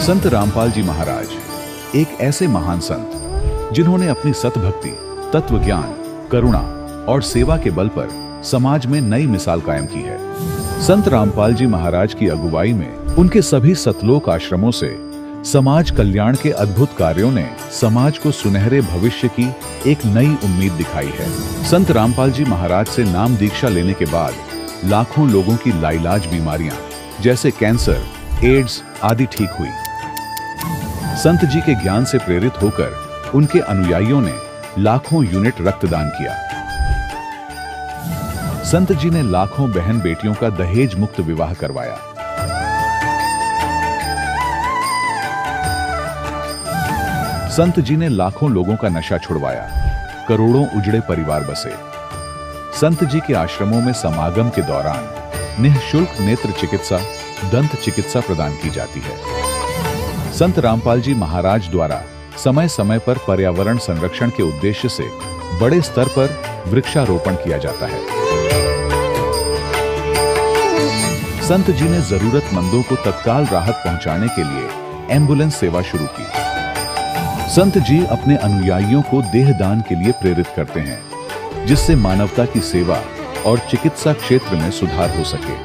संत रामपाल जी महाराज एक ऐसे महान संत जिन्होंने अपनी सतभक्ति, तत्व ज्ञान, करुणा और सेवा के बल पर समाज में नई मिसाल कायम की है। संत रामपाल जी महाराज की अगुवाई में उनके सभी सतलोक आश्रमों से समाज कल्याण के अद्भुत कार्यों ने समाज को सुनहरे भविष्य की एक नई उम्मीद दिखाई है। संत रामपाल जी महाराज से नाम दीक्षा लेने के बाद लाखों लोगों की लाइलाज बीमारियां जैसे कैंसर, एड्स आदि ठीक हुई। संत जी के ज्ञान से प्रेरित होकर उनके अनुयायियों ने लाखों यूनिट रक्तदान किया। संत जी ने लाखों बहन बेटियों का दहेज मुक्त विवाह करवाया। संत जी ने लाखों लोगों का नशा छुड़वाया, करोड़ों उजड़े परिवार बसे। संत जी के आश्रमों में समागम के दौरान निःशुल्क नेत्र चिकित्सा, दंत चिकित्सा प्रदान की जाती है। संत रामपाल जी महाराज द्वारा समय समय पर पर्यावरण संरक्षण के उद्देश्य से बड़े स्तर पर वृक्षारोपण किया जाता है। संत जी ने जरूरतमंदों को तत्काल राहत पहुंचाने के लिए एम्बुलेंस सेवा शुरू की। संत जी अपने अनुयायियों को देहदान के लिए प्रेरित करते हैं, जिससे मानवता की सेवा और चिकित्सा क्षेत्र में सुधार हो सके।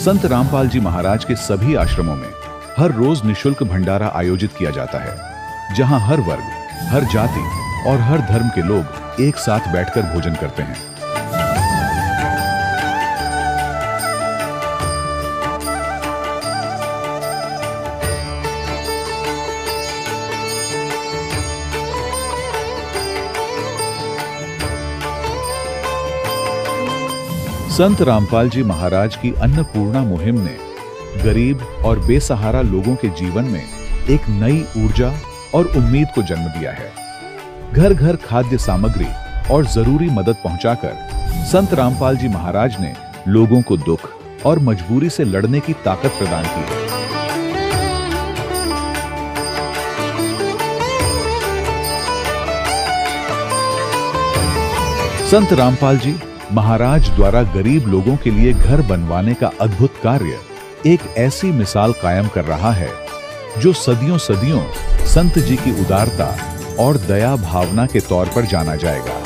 संत रामपाल जी महाराज के सभी आश्रमों में हर रोज निःशुल्क भंडारा आयोजित किया जाता है, जहां हर वर्ग, हर जाति और हर धर्म के लोग एक साथ बैठकर भोजन करते हैं। संत रामपाल जी महाराज की अन्नपूर्णा मुहिम ने गरीब और बेसहारा लोगों के जीवन में एक नई ऊर्जा और उम्मीद को जन्म दिया है। घर घर खाद्य सामग्री और जरूरी मदद पहुंचाकर संत रामपाल जी महाराज ने लोगों को दुख और मजबूरी से लड़ने की ताकत प्रदान की है। संत रामपाल जी महाराज द्वारा गरीब लोगों के लिए घर बनवाने का अद्भुत कार्य एक ऐसी मिसाल कायम कर रहा है जो सदियों सदियों संत जी की उदारता और दया भावना के तौर पर जाना जाएगा।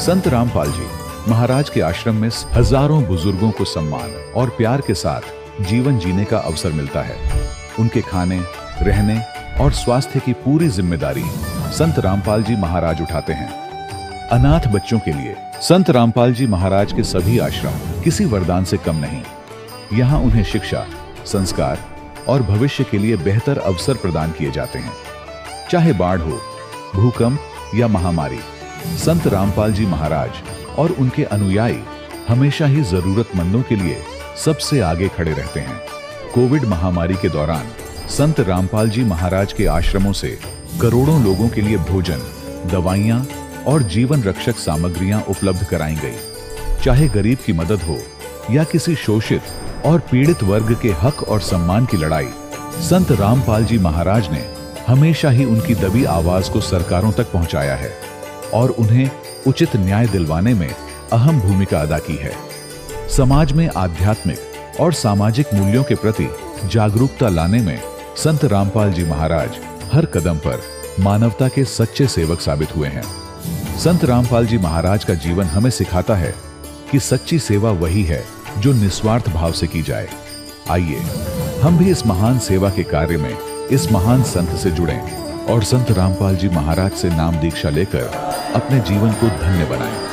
संत रामपाल जी महाराज के आश्रम में हजारों बुजुर्गों को सम्मान और प्यार के साथ जीवन जीने का अवसर मिलता है। उनके खाने, रहने और स्वास्थ्य की पूरी जिम्मेदारी संत रामपाल जी महाराज उठाते हैं। अनाथ बच्चों के लिए संत रामपाल जी महाराज के सभी आश्रम किसी वरदान से कम नहीं। यहाँ उन्हें शिक्षा, संस्कार और भविष्य के लिए बेहतर अवसर प्रदान किए जाते हैं। चाहे बाढ़ हो, भूकंप या महामारी, संत रामपाल जी महाराज और उनके अनुयायी हमेशा ही जरूरतमंदों के लिए सबसे आगे खड़े रहते हैं। कोविड महामारी के दौरान संत रामपाल जी महाराज के आश्रमों से करोड़ों लोगों के लिए भोजन, दवाइयां और जीवन रक्षक सामग्रियां उपलब्ध कराई गई। चाहे गरीब की मदद हो या किसी शोषित और पीड़ित वर्ग के हक और सम्मान की लड़ाई, संत रामपाल जी महाराज ने हमेशा ही उनकी दबी आवाज को सरकारों तक पहुंचाया है और उन्हें उचित न्याय दिलवाने में अहम भूमिका अदा की है। समाज में आध्यात्मिक और सामाजिक मूल्यों के प्रति जागरूकता लाने में संत रामपाल जी महाराज हर कदम पर मानवता के सच्चे सेवक साबित हुए हैं। संत रामपाल जी महाराज का जीवन हमें सिखाता है कि सच्ची सेवा वही है जो निस्वार्थ भाव से की जाए। आइए हम भी इस महान सेवा के कार्य में इस महान संत से जुड़ें और संत रामपाल जी महाराज से नाम दीक्षा लेकर अपने जीवन को धन्य बनाएं।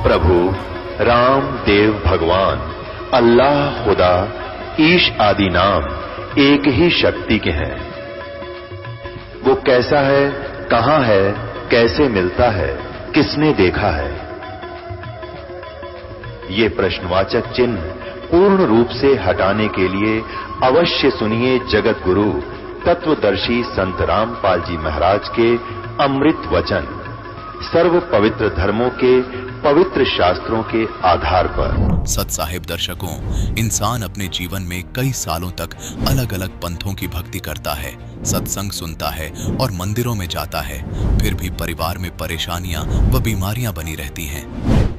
प्रभु राम देव भगवान अल्लाह खुदा ईश आदि नाम एक ही शक्ति के हैं। वो कैसा है, कहां है, कैसे मिलता है, किसने देखा है? ये प्रश्नवाचक चिन्ह पूर्ण रूप से हटाने के लिए अवश्य सुनिए जगत गुरु तत्वदर्शी संत रामपाल जी महाराज के अमृत वचन, सर्व पवित्र धर्मों के पवित्र शास्त्रों के आधार पर। सत साहिब दर्शकों, इंसान अपने जीवन में कई सालों तक अलग अलग पंथों की भक्ति करता है, सत्संग सुनता है और मंदिरों में जाता है, फिर भी परिवार में परेशानियां व बीमारियां बनी रहती हैं।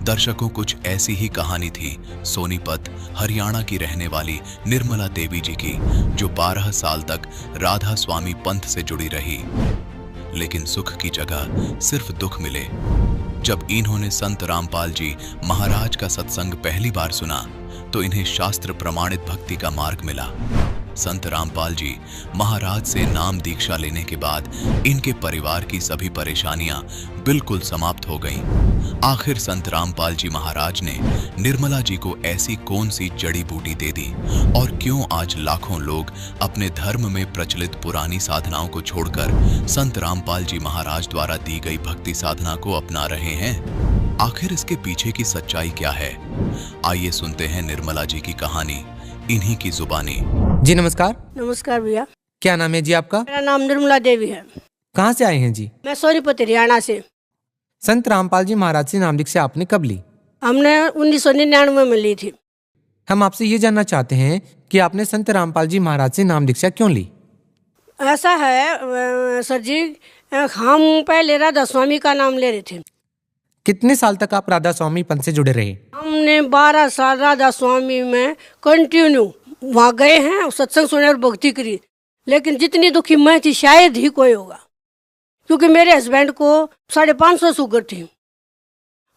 दर्शकों, कुछ ऐसी ही कहानी थी सोनीपत हरियाणा की रहने वाली निर्मला देवी जी की, जो 12 साल तक राधा स्वामी पंथ से जुड़ी रही, लेकिन सुख की जगह सिर्फ दुख मिले। जब इन्होंने संत रामपाल जी महाराज का सत्संग पहली बार सुना तो इन्हें शास्त्र प्रमाणित भक्ति का मार्ग मिला। संत रामपाल जी महाराज से नाम दीक्षा लेने के बाद इनके परिवार की सभी परेशानियां बिल्कुल समाप्त हो गईं। आखिर संत रामपाल जी महाराज ने निर्मला जी को ऐसी कौन सी जड़ी बूटी दे दी और क्यों आज लाखों लोग अपने धर्म में प्रचलित पुरानी साधनाओं को छोड़कर संत रामपाल जी महाराज द्वारा दी गई भक्ति साधना को अपना रहे हैं? आखिर इसके पीछे की सच्चाई क्या है? आइए सुनते हैं निर्मला जी की कहानी इन्हीं की जुबानी। जी नमस्कार। नमस्कार भैया। क्या नाम है जी आपका? मेरा नाम निर्मला देवी है। कहाँ से आए हैं जी? मैं सोनीपत हरियाणा से। संत रामपाल जी महाराज से नाम दीक्षा आपने कब ली? हमने 1999 में ली थी। हम आपसे ये जानना चाहते हैं कि आपने संत रामपाल जी महाराज से नाम दीक्षा क्यों ली? ऐसा है सर जी, हम पहले राधा स्वामी का नाम ले रहे थे। कितने साल तक आप राधा स्वामी पंथ से जुड़े रहे? हमने 12 साल राधा स्वामी में कंटिन्यू वहाँ गए हैं, सत्संग सुने और भक्ति करी, लेकिन जितनी दुखी मैं थी शायद ही कोई होगा, क्योंकि मेरे हस्बैंड को 550 शुगर थी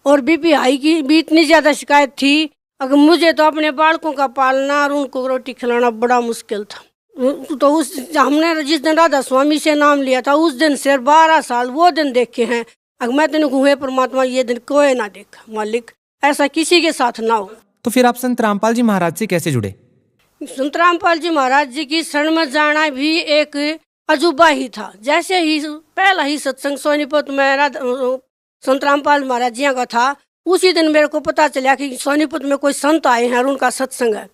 और बीपी हाई की भी इतनी ज्यादा शिकायत थी। अगर मुझे तो अपने बालकों का पालना और उनको रोटी खिलाना बड़ा मुश्किल था। तो उस हमने जिस दिन राधा स्वामी से नाम लिया था उस दिन से 12 साल वो दिन देखे हैं। अगर मैं तेन हुए परमात्मा ये दिन कोई ना देखा, मालिक ऐसा किसी के साथ ना हो। तो फिर आप संत रामपाल जी महाराज से कैसे जुड़े? संत रामपाल जी महाराज जी की शरण में जाना भी एक अजूबा ही था। जैसे ही पहला ही सत्संग सोनीपत में संत रामपाल महाराज जी का था, उसी दिन मेरे को पता चला कि सोनीपत में कोई संत आए हैं और उनका सत्संग है।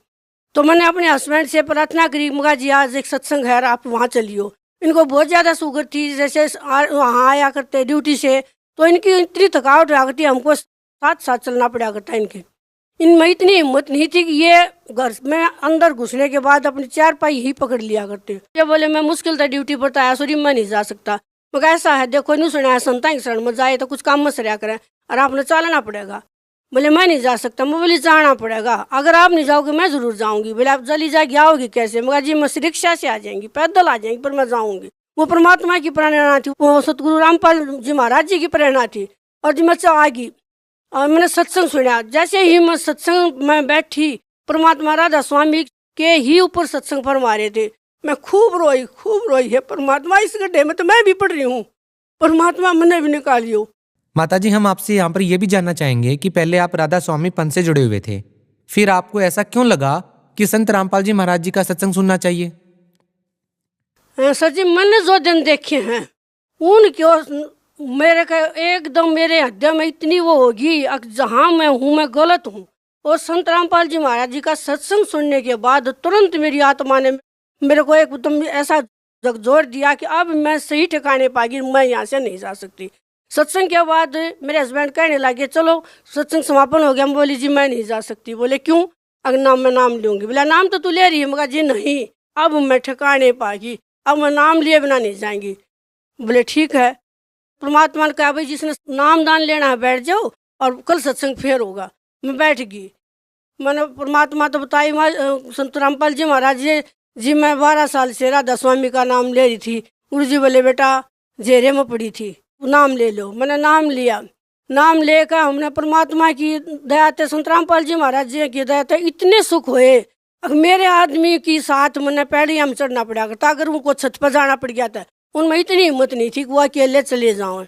तो मैंने अपने हस्बैंड से प्रार्थना करी, मगा जी आज एक सत्संग है, आप वहाँ चलियो। इनको बहुत ज्यादा शुगर थी, जैसे वहाँ आया करते ड्यूटी से, तो इनकी इतनी थकावट आ करती, हमको साथ साथ चलना पड़ा करता। इनमें इतनी हिम्मत नहीं थी कि ये घर में अंदर घुसने के बाद अपनी चारपाई ही पकड़ लिया करते। ये बोले मैं मुश्किल था ड्यूटी पर तो आया, सॉरी मैं नहीं जा सकता। मगर ऐसा है, देखो नहीं सुना है संता की शरण में जाए तो कुछ काम मत सरिया करे और आपने चलना पड़ेगा। बोले मैं नहीं जा सकता। मैं बोली जाना पड़ेगा, अगर आप नहीं जाओगे मैं जरूर जाऊंगी। बोले आप जल्दी जाएगी, आओगी कैसे? मगर जी मैं रिक्शा से आ जाएंगी, पैदल आ जाएंगी, पर मैं जाऊंगी। वो परमात्मा की प्रेरणा थी, वो सतगुरु रामपाल जी महाराज जी की प्रेरणा थी। और जी मैं आ गई और मैंने सत्संग सुना। जैसे ही मैं सत्संग में बैठी, परमात्मा राधा स्वामी के ही ऊपर सत्संग फरमा रहे थे। मैं खूब रोई है परमात्मा, इस गड्ढे में तो मैं भी पड़ रही हूँ, परमात्मा मैंने भी निकालियो। माता जी, हम आपसे यहाँ पर यह भी जानना चाहेंगे कि पहले आप राधा स्वामी पंथ से जुड़े हुए थे, फिर आपको ऐसा क्यों लगा कि संत रामपाल जी महाराज जी का सत्संग सुनना चाहिए? सर जी, मैंने जो दिन देखे हैं उनके मेरे का एकदम मेरे हृदय में इतनी वो होगी, जहाँ मैं हूँ मैं गलत हूँ। और संत रामपाल जी महाराज जी का सत्संग सुनने के बाद तुरंत मेरी आत्मा ने मेरे को एकदम ऐसा झकझोर दिया कि अब मैं सही ठिकाने पाएगी, मैं यहाँ से नहीं जा सकती। सत्संग के बाद मेरे हस्बैंड कहने लगे चलो सत्संग समापन हो गया। मैं बोली जी मैं नहीं जा सकती। बोले क्यों? अगर नाम मैं नाम लूंगी। बोला नाम तो तू ले रही है। मगर जी नहीं, अब मैं ठिकाने पाएगी, अब मैं नाम लिए बिना नहीं जाएंगी। बोले ठीक है। परमात्मा ने कहा भाई जिसने नाम दान लेना है बैठ जाओ और कल सत्संग फिर होगा। मैं बैठ गई। मैंने परमात्मा तो बताई, संत रामपाल जी महाराज जी मैं 12 साल से राधा स्वामी का नाम ले रही थी। गुरु जी बोले बेटा जेरे में पड़ी थी, नाम ले लो। मैंने नाम लिया। नाम लेकर हमने परमात्मा की दया से, संत रामपाल जी महाराज जी की दया से इतने सुख हुए। अगर मेरे आदमी की साथ मैंने पैड़ी हम चढ़ना पड़ा करता, अगर उनको छत पर जाना पड़ गया था, उनमें इतनी हिम्मत नहीं थी कि वो अकेले चले जाओ।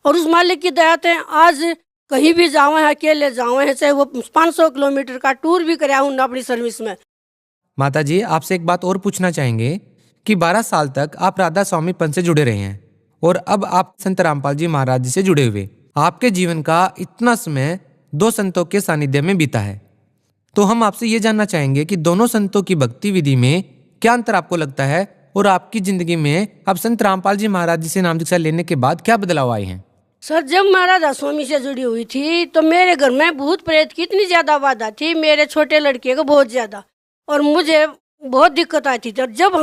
और उस मालिक की दया से आज कहीं भी जाओ हैं, अकेले जाओ हैं, चाहे वो 500 किलोमीटर का टूर भी कराया हूँ अपनी सर्विस में। माता जी, आपसे एक बात और पूछना चाहेंगे कि 12 साल तक आप राधा स्वामी पंथ से जुड़े रहे हैं और अब आप संत रामपाल जी महाराज जी से जुड़े हुए, आपके जीवन का इतना समय 2 संतों के सानिध्य में बीता है। तो हम आपसे ये जानना चाहेंगे कि दोनों संतों की भक्ति विधि में क्या अंतर आपको लगता है और आपकी जिंदगी में अब संत रामपाल जी महाराज जी से नाम दीक्षा लेने के बाद क्या बदलाव आए हैं? सर, जब मैं राधा स्वामी से जुड़ी हुई थी तो मेरे घर में भूत प्रेत की इतनी ज्यादा बाधा थी, मेरे छोटे लड़के को बहुत ज्यादा, और मुझे बहुत दिक्कत आती थी। और जब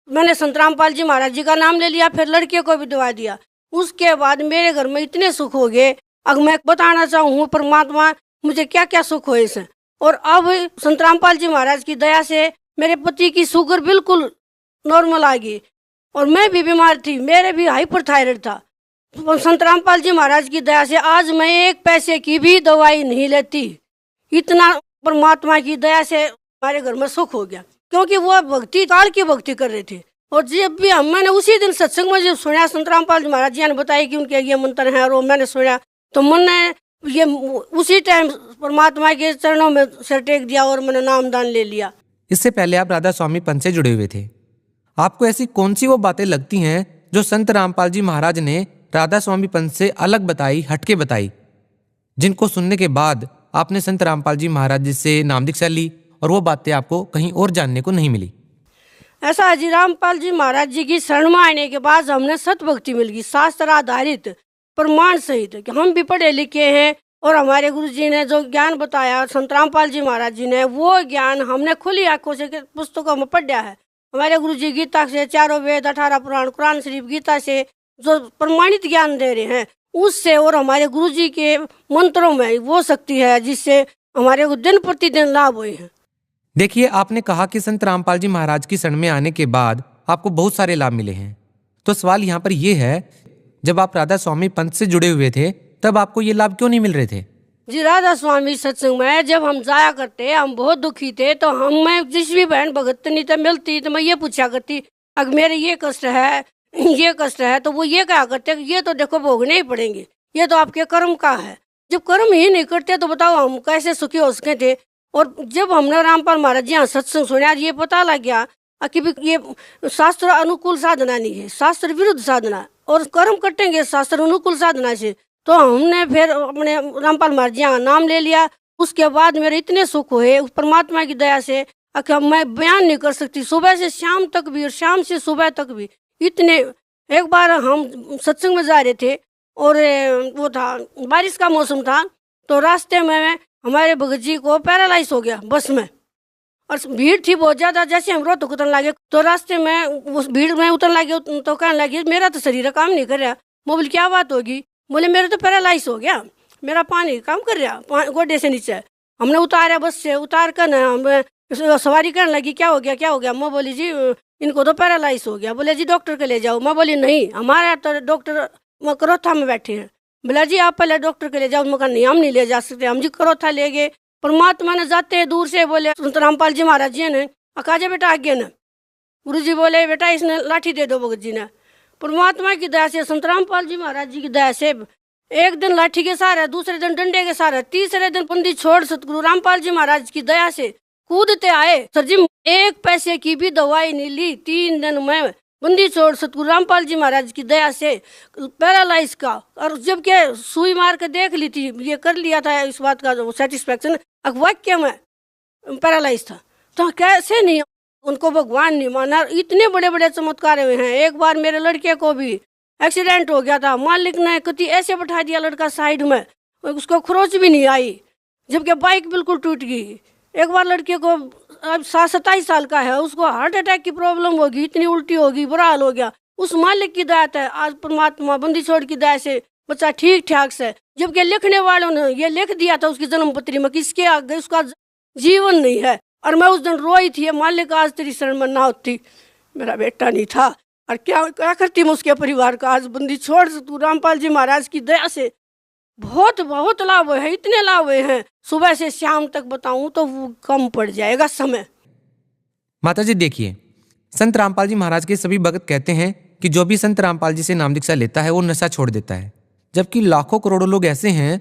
मैंने संत रामपाल जी महाराज जी का नाम ले लिया, फिर लड़के को भी दवा दिया, उसके बाद मेरे घर में इतने सुख हो गए। अब मैं बताना चाहूँ परमात्मा मुझे क्या क्या सुख हुए से। और अब संत रामपाल जी महाराज की दया से मेरे पति की शुगर बिल्कुल नॉर्मल आ गई, और मैं भी बीमार थी, मेरे भी हाइपरथायराइड था। संत रामपाल जी महाराज की दया से आज मैं 1 पैसे की भी दवाई नहीं लेती। इतना परमात्मा की दया से हमारे घर में सुख हो गया, क्योंकि वो भक्ति काल की भक्ति कर रहे थे। और जब भी मैंने उसी दिन सत्संग में जब सुना, संत रामपाल जी महाराज जी ने बताया कि उनके ये मंत्र हैं, और वो मैंने सुना, तो मैंने ये उसी टाइम परमात्मा के चरणों में सिर टेक दिया और मैंने नामदान ले लिया। इससे पहले आप राधा स्वामी पंथ से जुड़े हुए थे। आपको ऐसी कौन सी वो बातें लगती हैं जो संत रामपाल जी महाराज ने राधा स्वामी पंथ से अलग बताई, हटके बताई, जिनको सुनने के बाद आपने संत रामपाल जी महाराज जी से नाम दीक्षा ली और वो बातें आपको कहीं और जानने को नहीं मिली? ऐसा है जी, रामपाल जी महाराज जी की शरण में आने के बाद हमने सत भक्ति मिल गई, शास्त्र आधारित प्रमाण सहित, कि हम भी पढ़े लिखे हैं और हमारे गुरु जी ने जो ज्ञान बताया संत रामपाल जी महाराज जी ने, वो ज्ञान हमने खुली आंखों से पुस्तकों में पढ़ा है। हमारे गुरु जी गीता से, 4 वेद, 18 पुराण, कुरान शरीफ, गीता से जो प्रमाणित ज्ञान दे रहे हैं उससे, और हमारे गुरु जी के मंत्रों में वो शक्ति है जिससे हमारे को दिन प्रतिदिन लाभ हुए हैं। देखिए, आपने कहा कि संत रामपाल जी महाराज की शरण में आने के बाद आपको बहुत सारे लाभ मिले हैं। तो सवाल यहाँ पर यह है, जब आप राधा स्वामी पंथ से जुड़े हुए थे तब आपको ये लाभ क्यों नहीं मिल रहे थे? जी, राधा स्वामी सत्संग में जब हम जाया करते, हम बहुत दुखी थे, तो मैं जिस भी बहन भगतनी तो मिलती तो मैं ये पूछा करती, अगर मेरे ये कष्ट है, तो वो ये कहा करते कि ये तो देखो भोगने ही पड़ेंगे, ये तो आपके कर्म का है। जब कर्म ही नहीं करते तो बताओ हम कैसे सुखी हो सके थे। और जब हमने रामपाल महाराज जी यहाँ सत्संग सुना, ये पता लग गया कि ये शास्त्र अनुकूल साधना नहीं है, शास्त्र विरुद्ध साधना, और कर्म कटेंगे शास्त्र अनुकूल साधना से। तो हमने फिर अपने रामपाल महाराज जी यहाँ नाम ले लिया। उसके बाद मेरे इतने सुख हुए परमात्मा की दया से, मैं बयान नहीं कर सकती। सुबह से शाम तक भी और शाम से सुबह तक भी इतने। एक बार हम सत्संग में जा रहे थे और वो था बारिश का मौसम था, तो रास्ते में हमारे भगत जी को पैरालाइज हो गया बस में, और भीड़ थी बहुत ज्यादा। जैसे हम रोहतक उतरने लगे तो रास्ते में उस भीड़ में उतरने लगे तो कहने लगे मेरा तो शरीर काम नहीं कर रहा। मैं बोले क्या बात होगी? बोले मेरा तो पैरालाइज हो गया, मेरा पानी काम कर रहा गोडे से नीचे। हमने उतारा, बस से उतार कर हम सवारी करने लगी क्या हो गया। मैं बोली जी इनको तो पैरालाइज हो गया। बोले जी डॉक्टर के ले जाओ। मैं बोली नहीं, हमारा तो डॉक्टर करोथा में बैठे हैं। बोला जी आप पहले डॉक्टर के ले जाओ। मैं कहा नहीं, हम नहीं ले जा सकते। हम जी करोथा ले गए। परमात्मा ने जाते हैं दूर से बोले संत रामपाल जी महाराज जी ने अकाजा बेटा आगे न। गुरु जी बोले बेटा इसने लाठी दे दो भगत जी ने। परमात्मा की दया से, संत रामपाल जी महाराज जी की दया से एक दिन लाठी के सहारे, दूसरे दिन डंडे के सहारे, तीसरे दिन बंदी छोड़ सतगुरु रामपाल जी महाराज की दया से कूदते आए। सर जी 1 पैसे की भी दवाई नहीं ली। 3 दिन में बंदी छोड़ सतगुरु रामपाल जी महाराज की दया से पैरालाइज का, और जबकि सुई मार के देख ली थी, ये कर लिया था इस बात का सेटिस्फेक्शन, वाक्य में पैरालाइज था। तो कैसे नहीं उनको भगवान नहीं माना। इतने बड़े बड़े चमत्कार हुए हैं। एक बार मेरे लड़के को भी एक्सीडेंट हो गया था, मालिक ने कति ऐसे बैठा दिया लड़का साइड में, उसको खरोच भी नहीं आई, जबकि बाइक बिल्कुल टूट गई। एक बार लड़के को अब 27 साल का है, उसको हार्ट अटैक की प्रॉब्लम होगी, इतनी उल्टी होगी, बुरा हाल हो गया। उस मालिक की दया है, आज परमात्मा बंदी छोड़ की दया से बच्चा ठीक ठाक से। जबकि लिखने वालों ने ये लिख दिया था उसकी जन्म पत्री में किसके आगे उसका जीवन नहीं है। और मैं उस दिन रोई थी, मालिक आज तेरी शरण में ना होती मेरा बेटा नहीं था, और क्या करती मैं उसके परिवार का। आज बंदी छोड़ तू रामपाल जी महाराज की दया से बहुत लाभ हुए हैं। इतने लाभ हुए हैं, सुबह से शाम तक बताऊं तो वो कम पड़ जाएगा समय। माता जी देखिए, संत रामपाल जी महाराज के सभी भक्त कहते हैं कि जो भी संत रामपाल जी से नाम दीक्षा लेता है वो नशा छोड़ देता है, जबकि लाखों करोड़ों लोग ऐसे हैं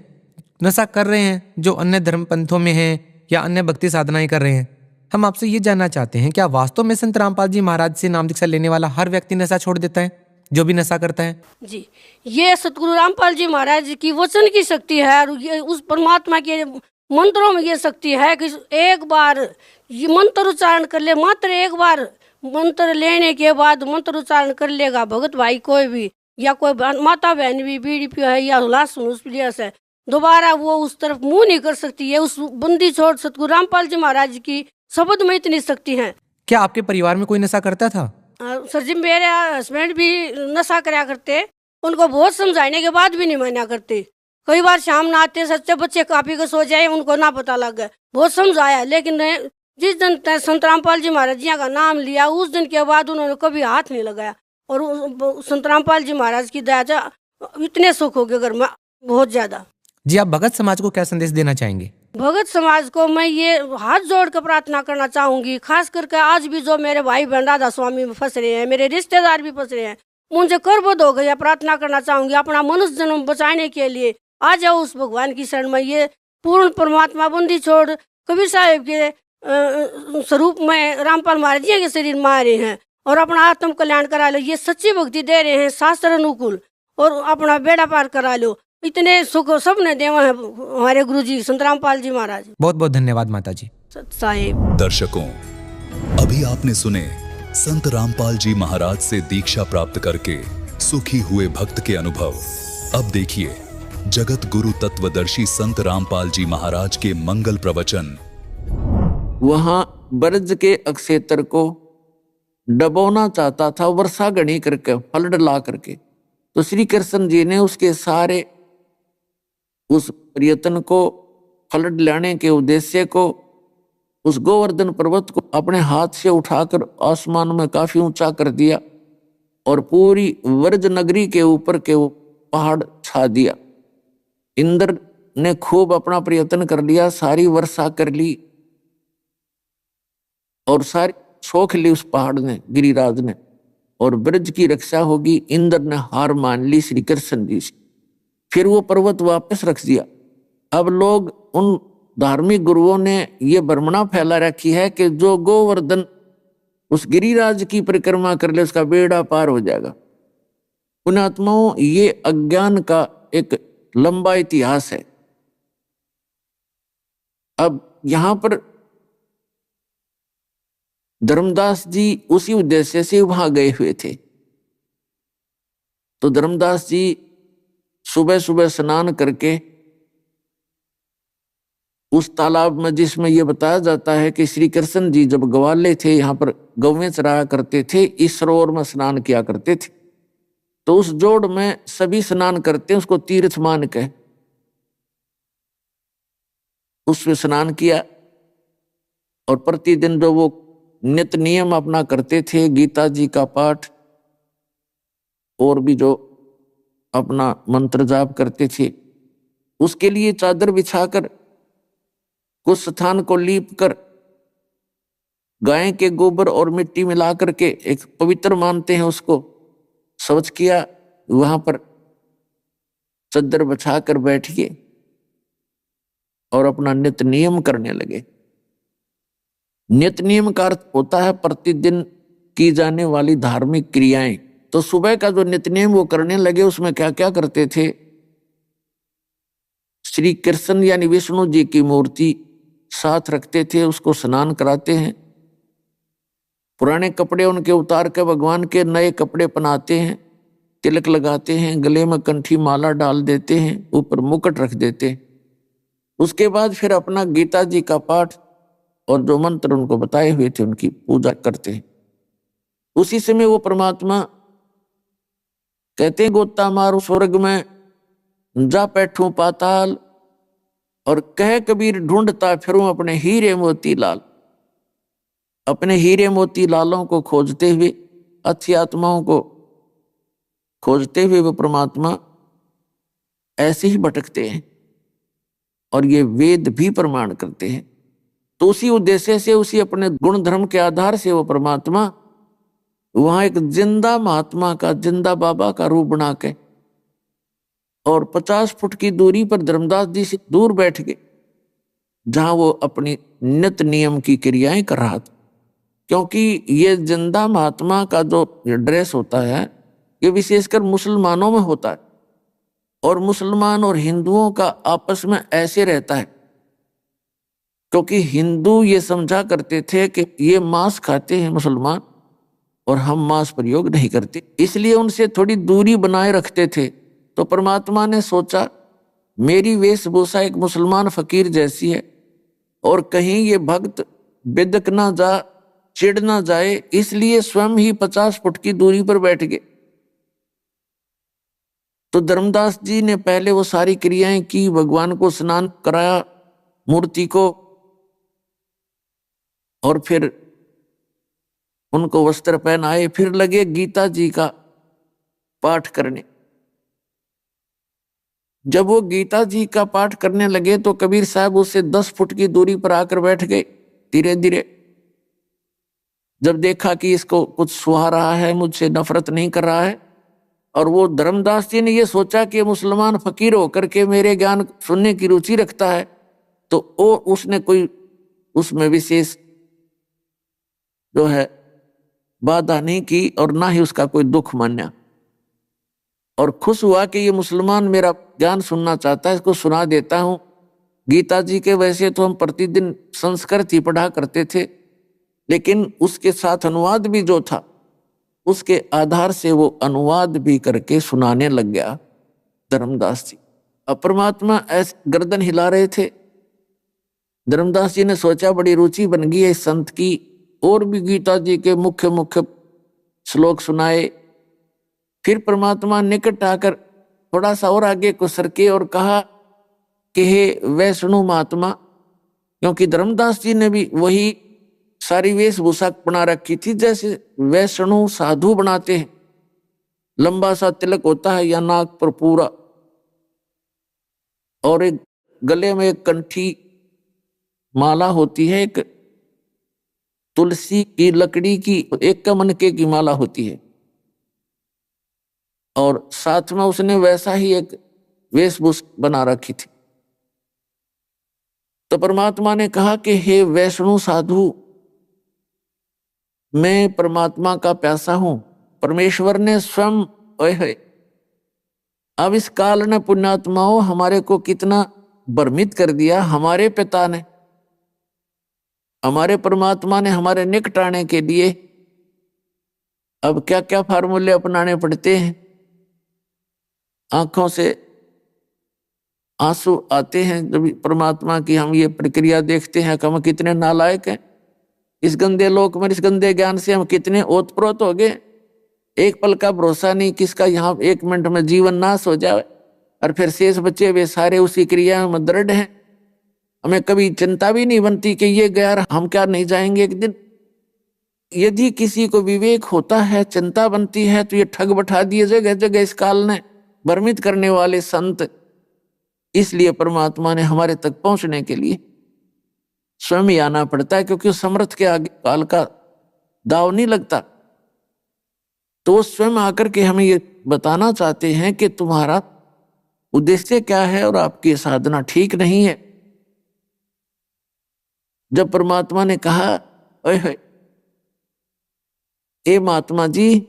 नशा कर रहे हैं, जो अन्य धर्म पंथों में हैं या अन्य भक्ति साधनाएं कर रहे हैं। हम आपसे ये जानना चाहते हैं, क्या वास्तव में संत रामपाल जी महाराज से नाम दीक्षा लेने वाला हर व्यक्ति नशा छोड़ देता है, जो भी नशा करता है? जी, ये सतगुरु रामपाल जी महाराज जी की वचन की शक्ति है, और ये उस परमात्मा के मंत्रों में ये शक्ति है कि एक बार ये मंत्र उच्चारण कर ले, मात्र एक बार मंत्र लेने के बाद मंत्र उच्चारण कर लेगा भगत भाई कोई भी, या कोई माता बहन भी बीड़ी पियो है या लाश है, दोबारा वो उस तरफ मुंह नहीं कर सकती है। उस बंदी छोड़ सतगुरु रामपाल जी महाराज की शब्द में इतनी शक्ति है। क्या आपके परिवार में कोई नशा करता था? सर जी, मेरे हस्बैंड भी नशा कराया करते, उनको बहुत समझाने के बाद भी नहीं माना करते। कई बार शाम ना आते, सच्चे बच्चे काफी को सो जाए, उनको ना पता लग गया, बहुत समझाया, लेकिन जिस दिन संत रामपाल जी महाराज जी का नाम लिया उस दिन के बाद उन्होंने कभी हाथ नहीं लगाया। और संत रामपाल जी महाराज की दया से इतने सुख हो गए घर में, बहुत ज्यादा। जी, आप भगत समाज को क्या संदेश देना चाहेंगे? भगत समाज को मैं ये हाथ जोड़ कर प्रार्थना करना चाहूंगी, खास करके आज भी जो मेरे भाई बहन राधा स्वामी में फंस रहे हैं, मेरे रिश्तेदार भी फंस रहे हैं, मुझे करबद्ध हो गया, प्रार्थना करना चाहूंगी अपना मनुष्य जन्म बचाने के लिए आ जाओ उस भगवान की शरण में। ये पूर्ण परमात्मा बंदी छोड़ कबीर साहिब के स्वरूप में रामपाल महाराज जी के शरीर में आ रहे हैं और अपना आत्म कल्याण करा लो। ये सच्ची भक्ति दे रहे हैं, शास्त्र अनुकूल, और अपना बेड़ा पार करा लो। इतने सुख सबने देवा है हमारे गुरु जी संत रामपाल जी महाराज। बहुत बहुत धन्यवाद माता जी। साहिब दर्शकों, अभी आपने सुने संत रामपाल जी महाराज से दीक्षा प्राप्त करके सुखी हुए भक्त के अनुभव। अब देखिए जगत गुरु तत्वदर्शी संत रामपाल जी महाराज के मंगल प्रवचन। वहां ब्रज के अक्षेत्र को डबोना चाहता था वर्षा गणी करके, फल डला करके। तो श्री कृष्ण जी ने उसके सारे उस प्रयत्न को, फल डलाने के उद्देश्य को, उस गोवर्धन पर्वत को अपने हाथ से उठाकर आसमान में काफी ऊंचा कर दिया और पूरी व्रज नगरी के ऊपर के वो पहाड़ छा दिया। इंद्र ने खूब अपना प्रयत्न कर लिया, सारी वर्षा कर ली और सारी सोख ली उस पहाड़ ने, गिरिराज ने, और ब्रज की रक्षा होगी। इंद्र ने हार मान ली श्री कृष्ण जी से। फिर वो पर्वत वापस रख दिया। अब लोग, उन धार्मिक गुरुओं ने ये भ्रमणा फैला रखी है कि जो गोवर्धन उस गिरिराज की परिक्रमा कर ले उसका बेड़ा पार हो जाएगा। पुण्यात्माओं, ये अज्ञान का एक लंबा इतिहास है। अब यहां पर धर्मदास जी उसी उद्देश्य से वहां गए हुए थे। तो धर्मदास जी सुबह सुबह स्नान करके उस तालाब में, जिसमें यह बताया जाता है कि श्री कृष्ण जी जब ग्वाले थे, यहाँ पर गौवें चराया करते थे, इस सरोवर में स्नान किया करते थे। तो उस जोड़ में सभी स्नान करते हैं, उसको तीर्थ मान के उसमें स्नान किया। और प्रतिदिन जो वो नित्य नियम अपना करते थे, गीता जी का पाठ और भी जो अपना मंत्र जाप करते थे, उसके लिए चादर बिछाकर कुछ स्थान को लीप कर गाय के गोबर और मिट्टी मिला करके एक पवित्र मानते हैं उसको, शौच किया। वहां पर चादर बिछाकर बैठिए और अपना नित्य नियम करने लगे। नित्य नियम का अर्थ होता है प्रतिदिन की जाने वाली धार्मिक क्रियाएं। तो सुबह का जो नित्य नियम वो करने लगे, उसमें क्या क्या करते थे? श्री कृष्ण यानी विष्णु जी की मूर्ति साथ रखते थे, उसको स्नान कराते हैं, पुराने कपड़े उनके उतार के भगवान के नए कपड़े पहनाते हैं, तिलक लगाते हैं, गले में कंठी माला डाल देते हैं, ऊपर मुकुट रख देते हैं। उसके बाद फिर अपना गीता जी का पाठ और जो मंत्र उनको बताए हुए थे उनकी पूजा करते हैं। उसी समय वो परमात्मा कहते हैं, गोता मारू स्वर्ग में जा बैठूं पाताल, और कह कबीर ढूंढता फिरूं अपने हीरे मोती लाल। अपने हीरे मोती लालों को खोजते हुए, अच्छी आत्माओं को खोजते हुए वो परमात्मा ऐसे ही भटकते हैं और ये वेद भी प्रमाण करते हैं। तो उसी उद्देश्य से, उसी अपने गुण धर्म के आधार से वो परमात्मा वहां एक जिंदा महात्मा का, जिंदा बाबा का रूप बना के और 50 फुट की दूरी पर धर्मदास जी से दूर बैठ गए, जहां वो अपनी नित्य नियम की क्रियाएं कर रहा था। क्योंकि ये जिंदा महात्मा का जो ड्रेस होता है ये विशेषकर मुसलमानों में होता है, और मुसलमान और हिंदुओं का आपस में ऐसे रहता है, क्योंकि हिंदू ये समझा करते थे कि ये मांस खाते हैं मुसलमान और हम मांस प्रयोग नहीं करते, इसलिए उनसे थोड़ी दूरी बनाए रखते थे। तो परमात्मा ने सोचा मेरी वेशभूषा एक मुसलमान फकीर जैसी है और कहीं ये भक्त बिदक ना जा, चिढ़ ना जाए, इसलिए स्वयं ही 50 फुट की दूरी पर बैठ गए। तो धर्मदास जी ने पहले वो सारी क्रियाएं की, भगवान को स्नान कराया, मूर्ति को, और फिर उनको वस्त्र पहनाए, फिर लगे गीता जी का पाठ करने। जब वो गीता जी का पाठ करने लगे तो कबीर साहब उससे 10 फुट की दूरी पर आकर बैठ गए। धीरे धीरे जब देखा कि इसको कुछ सुहा रहा है, मुझसे नफरत नहीं कर रहा है, और वो धर्मदास जी ने ये सोचा कि मुसलमान फकीर होकर के मेरे ज्ञान सुनने की रुचि रखता है, तो उसने कोई उसमें विशेष जो है बाधा नहीं की और ना ही उसका कोई दुख माना, और खुश हुआ कि ये मुसलमान मेरा ज्ञान सुनना चाहता है, इसको सुना देता हूं। गीता जी के वैसे तो हम प्रतिदिन संस्कृत ही पढ़ा करते थे, लेकिन उसके साथ अनुवाद भी जो था उसके आधार से वो अनुवाद भी करके सुनाने लग गया धर्मदास जी। अब परमात्मा ऐसे गर्दन हिला रहे थे। धर्मदास जी ने सोचा बड़ी रुचि बन गई है इस संत की, और भी गीता जी के मुख्य मुख्य श्लोक सुनाए। फिर परमात्मा निकट आकर थोड़ा सा और आगे को सरके और कहा कि हे वैष्णु महात्मा, क्योंकि धर्मदास जी ने भी वही सारी वेशभूषा बना रखी थी जैसे वैष्णु साधु बनाते हैं। लंबा सा तिलक होता है या नाक पर पूरा, और एक गले में एक कंठी माला होती है, एक तुलसी की लकड़ी की एक मनके की माला होती है, और साथ में उसने वैसा ही एक वेशभूषा बना रखी थी। तो परमात्मा ने कहा कि हे वैष्णु साधु, मैं परमात्मा का प्यासा हूं। परमेश्वर ने स्वयं, ओए अब इस काल ने पुण्यात्माओं हमारे को कितना भ्रमित कर दिया। हमारे पिता ने, हमारे परमात्मा ने हमारे निकट आने के लिए अब क्या क्या फार्मूले अपनाने पड़ते हैं। आंखों से आंसू आते हैं जब परमात्मा की हम ये प्रक्रिया देखते हैं कि हम कितने नालायक हैं। इस गंदे लोक में, इस गंदे ज्ञान से हम कितने ओतप्रोत हो गए। एक पल का भरोसा नहीं किसका यहाँ 1 मिनट में जीवन नाश हो जाए, और फिर शेष बचे वे सारे उसी क्रिया में दृढ़ हैं। हमें कभी चिंता भी नहीं बनती कि ये गया, हम क्या नहीं जाएंगे एक दिन। यदि किसी को विवेक होता है, चिंता बनती है, तो ये ठग बैठा दिए जगह जगह इस काल ने, भ्रमित करने वाले संत। इसलिए परमात्मा ने हमारे तक पहुंचने के लिए स्वयं ही आना पड़ता है, क्योंकि समर्थ के आगे काल का दाव नहीं लगता। तो वो स्वयं आकर के हमें ये बताना चाहते हैं कि तुम्हारा उद्देश्य क्या है और आपकी साधना ठीक नहीं है। जब परमात्मा ने कहा, ओए ए महात्मा जी,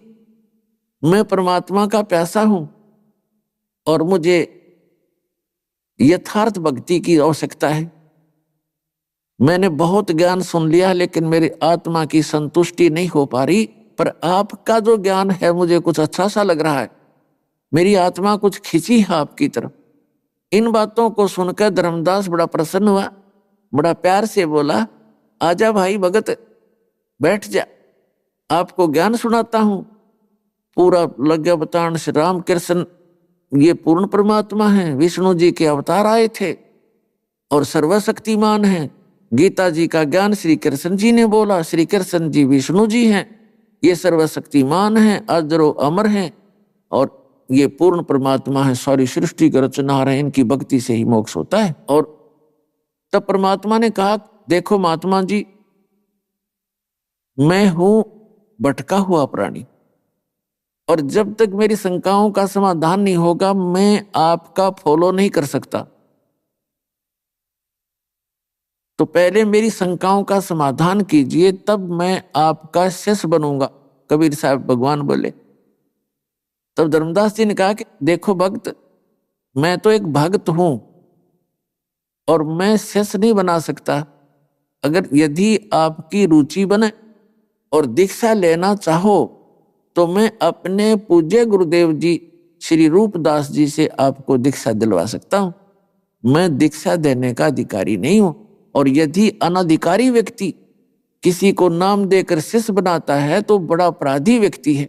मैं परमात्मा का प्यासा हूं और मुझे यथार्थ भक्ति की आवश्यकता है। मैंने बहुत ज्ञान सुन लिया, लेकिन मेरी आत्मा की संतुष्टि नहीं हो पा रही। पर आपका जो ज्ञान है मुझे कुछ अच्छा सा लग रहा है, मेरी आत्मा कुछ खिंची है आपकी तरफ। इन बातों को सुनकर धर्मदास बड़ा प्रसन्न हुआ, बड़ा प्यार से बोला, आजा भाई भगत, बैठ जा, आपको ज्ञान सुनाता हूं। पूरा लग गया बतान। श्री राम कृष्ण ये पूर्ण परमात्मा हैं, विष्णु जी के अवतार आए थे और सर्वशक्तिमान हैं। गीता जी का ज्ञान श्री कृष्ण जी ने बोला, श्री कृष्ण जी विष्णु जी हैं, ये सर्वशक्तिमान हैं, अजरो अमर हैं, और ये पूर्ण परमात्मा है, सारी सृष्टि का रचना है, इनकी भक्ति से ही मोक्ष होता है। और तब परमात्मा ने कहा, देखो महात्मा जी, मैं हूं भटका हुआ प्राणी और जब तक मेरी शंकाओं का समाधान नहीं होगा मैं आपका फॉलो नहीं कर सकता। तो पहले मेरी शंकाओं का समाधान कीजिए, तब मैं आपका शिष्य बनूंगा, कबीर साहब भगवान बोले। तब धर्मदास जी ने कहा कि देखो भक्त, मैं तो एक भक्त हूं और मैं शिष्य नहीं बना सकता। अगर यदि आपकी रुचि बने और दीक्षा लेना चाहो तो मैं अपने पूज्य गुरुदेव जी श्री रूपदास जी से आपको दीक्षा दिलवा सकता हूं। मैं दीक्षा देने का अधिकारी नहीं हूं। और यदि अनाधिकारी व्यक्ति किसी को नाम देकर शिष्य बनाता है तो बड़ा अपराधी व्यक्ति है,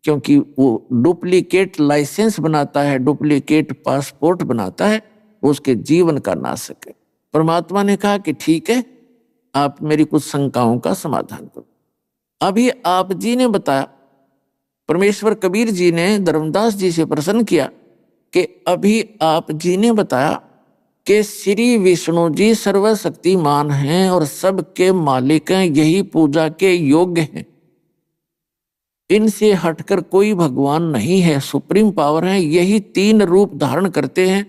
क्योंकि वो डुप्लीकेट लाइसेंस बनाता है, डुप्लीकेट पासपोर्ट बनाता है, उसके जीवन का नाशक है। परमात्मा ने कहा कि ठीक है, आप मेरी कुछ शंकाओं का समाधान करो। अभी आप जी ने बताया, परमेश्वर कबीर जी ने धर्मदास जी से प्रश्न किया कि अभी आप जी ने बताया कि श्री विष्णु जी सर्वशक्तिमान हैं और सबके मालिक हैं, यही पूजा के योग्य हैं, इनसे हटकर कोई भगवान नहीं है, सुप्रीम पावर है, यही 3 रूप धारण करते हैं।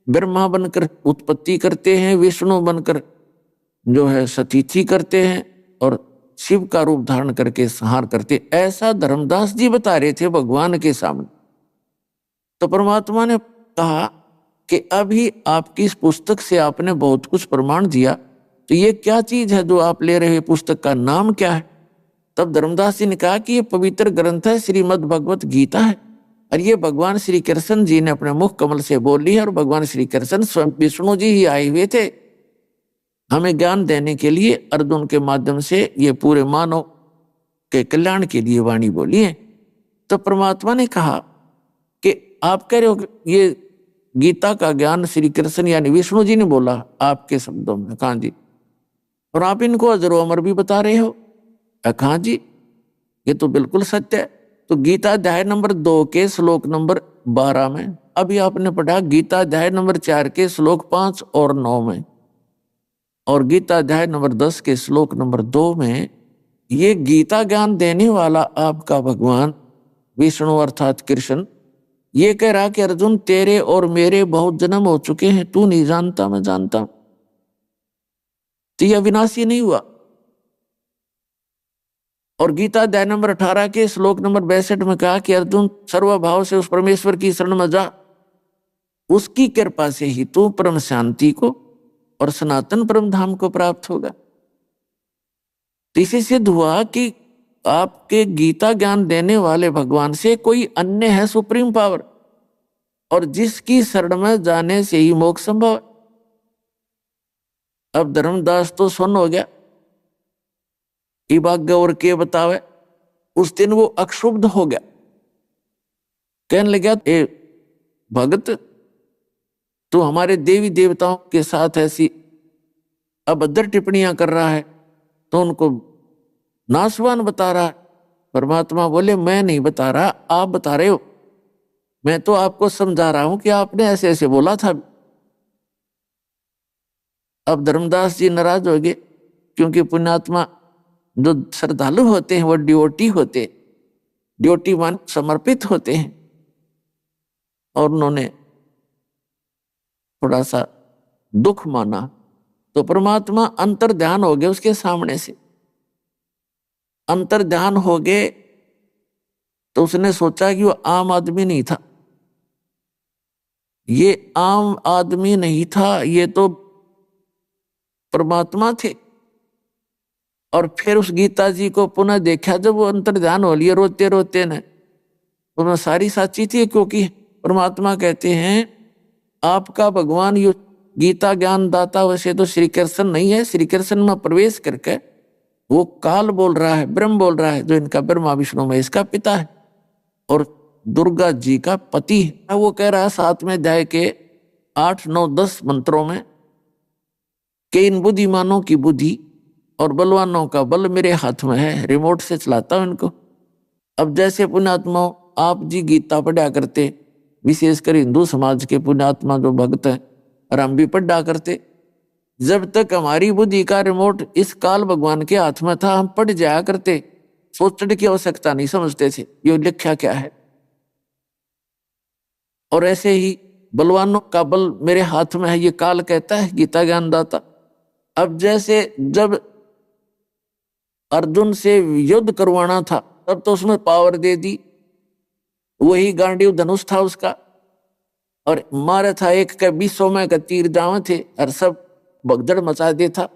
ब्रह्मा बनकर उत्पत्ति करते हैं, विष्णु बनकर जो है सतीथि करते हैं और शिव का रूप धारण करके संहार करते। ऐसा धर्मदास जी बता रहे थे भगवान के सामने। तो परमात्मा ने कहा कि अभी आपकी इस पुस्तक से आपने बहुत कुछ प्रमाण दिया, तो ये क्या चीज है जो आप ले रहे, पुस्तक का नाम क्या है? तब धर्मदास जी ने कहा कि ये पवित्र ग्रंथ है, श्रीमद् भगवत गीता है, और ये भगवान श्री कृष्ण जी ने अपने मुख कमल से बोली है। और भगवान श्री कृष्ण स्वयं विष्णु जी ही आए हुए थे हमें ज्ञान देने के लिए, अर्जुन के माध्यम से ये पूरे मानव के कल्याण के लिए वाणी बोली है। तो परमात्मा ने कहा कि आप कह रहे हो ये गीता का ज्ञान श्री कृष्ण यानी विष्णु जी ने बोला आपके शब्दों में, कहा जी, और आप इनको अजर अमर भी बता रहे हो, कहा जी ये तो बिल्कुल सत्य है। तो गीता अध्याय नंबर 2 के श्लोक नंबर 12 में, अभी आपने पढ़ा गीता अध्याय नंबर 4 के श्लोक 5 और 9 में, और गीता अध्याय नंबर 10 के श्लोक नंबर 2 में ये गीता ज्ञान देने वाला आपका भगवान विष्णु अर्थात कृष्ण ये कह रहा कि अर्जुन तेरे और मेरे बहुत जन्म हो चुके हैं, तू नहीं जानता मैं जानता हूं। तो यह अविनाशी नहीं हुआ। और गीता अध्याय नंबर 18 के श्लोक नंबर 62 में कहा कि अर्जुन सर्वभाव से उस परमेश्वर की शरण में जा, उसकी कृपा से ही तू परम शांति को और सनातन परम धाम को प्राप्त होगा। तो इसे सिद्ध हुआ कि आपके गीता ज्ञान देने वाले भगवान से कोई अन्य है सुप्रीम पावर, और जिसकी शरण में जाने से ही मोक्ष संभव है। अब धर्मदास तो सुन हो गया, इबाग और के बतावे, उस दिन वो अक्षुब्ध हो गया, कहने लगा ए भगत तू हमारे देवी देवताओं के साथ ऐसी अभद्र टिप्पणियां कर रहा है, तो उनको नासवान बता रहा है। परमात्मा बोले मैं नहीं बता रहा, आप बता रहे हो, मैं तो आपको समझा रहा हूं कि आपने ऐसे ऐसे बोला था। अब धर्मदास जी नाराज हो गए, क्योंकि पुण्यात्मा जो श्रद्धालु होते हैं वो ड्योटी होते, ड्योटी मान समर्पित होते हैं, और उन्होंने थोड़ा सा दुख माना। तो परमात्मा अंतर ध्यान हो गए उसके सामने से, अंतर ध्यान हो गए। तो उसने सोचा कि वो आम आदमी नहीं था, ये आम आदमी नहीं था, ये तो परमात्मा थे। और फिर उस गीता जी को पुनः देखा, जब वो अंतर ध्यान हो लिया रोते रोते ने, उन्होंने सारी साची थी, क्योंकि परमात्मा कहते हैं आपका भगवान यो गीता ज्ञान दाता वैसे तो श्री कृष्ण नहीं है, श्री कृष्ण में प्रवेश करके वो काल बोल रहा है, ब्रह्म बोल रहा है, जो इनका ब्रह्मा विष्णु में इसका पिता है और दुर्गा जी का पति है। वो कह रहा है 7वें अध्याय के 8, 9, 10 मंत्रों में कि इन बुद्धिमानों की बुद्धि और बलवानों का बल मेरे हाथ में है, रिमोट से चलाता हूं इनको। अब जैसे पुण्यात्मा आप जी गीता पढ़ा करते, विशेषकर हिंदू समाज के पुण्यात्मा जो भक्त हैं, और हम भी पढ़ा करते, जब तक हमारी बुद्धि का रिमोट इस काल भगवान के हाथ में था हम पढ़ जाया करते, सोचने की आवश्यकता नहीं समझते थे ये लिखा क्या है। और ऐसे ही बलवानों का बल मेरे हाथ में है, ये काल कहता है गीता ज्ञानदाता। अब जैसे जब अर्जुन से युद्ध करवाना था तब तो उसमें पावर दे दी, वही गांडीव धनुष था उसका, और मारा था एक के 20 में का तीर जावे थे और सब भगदड़ मचा दे था।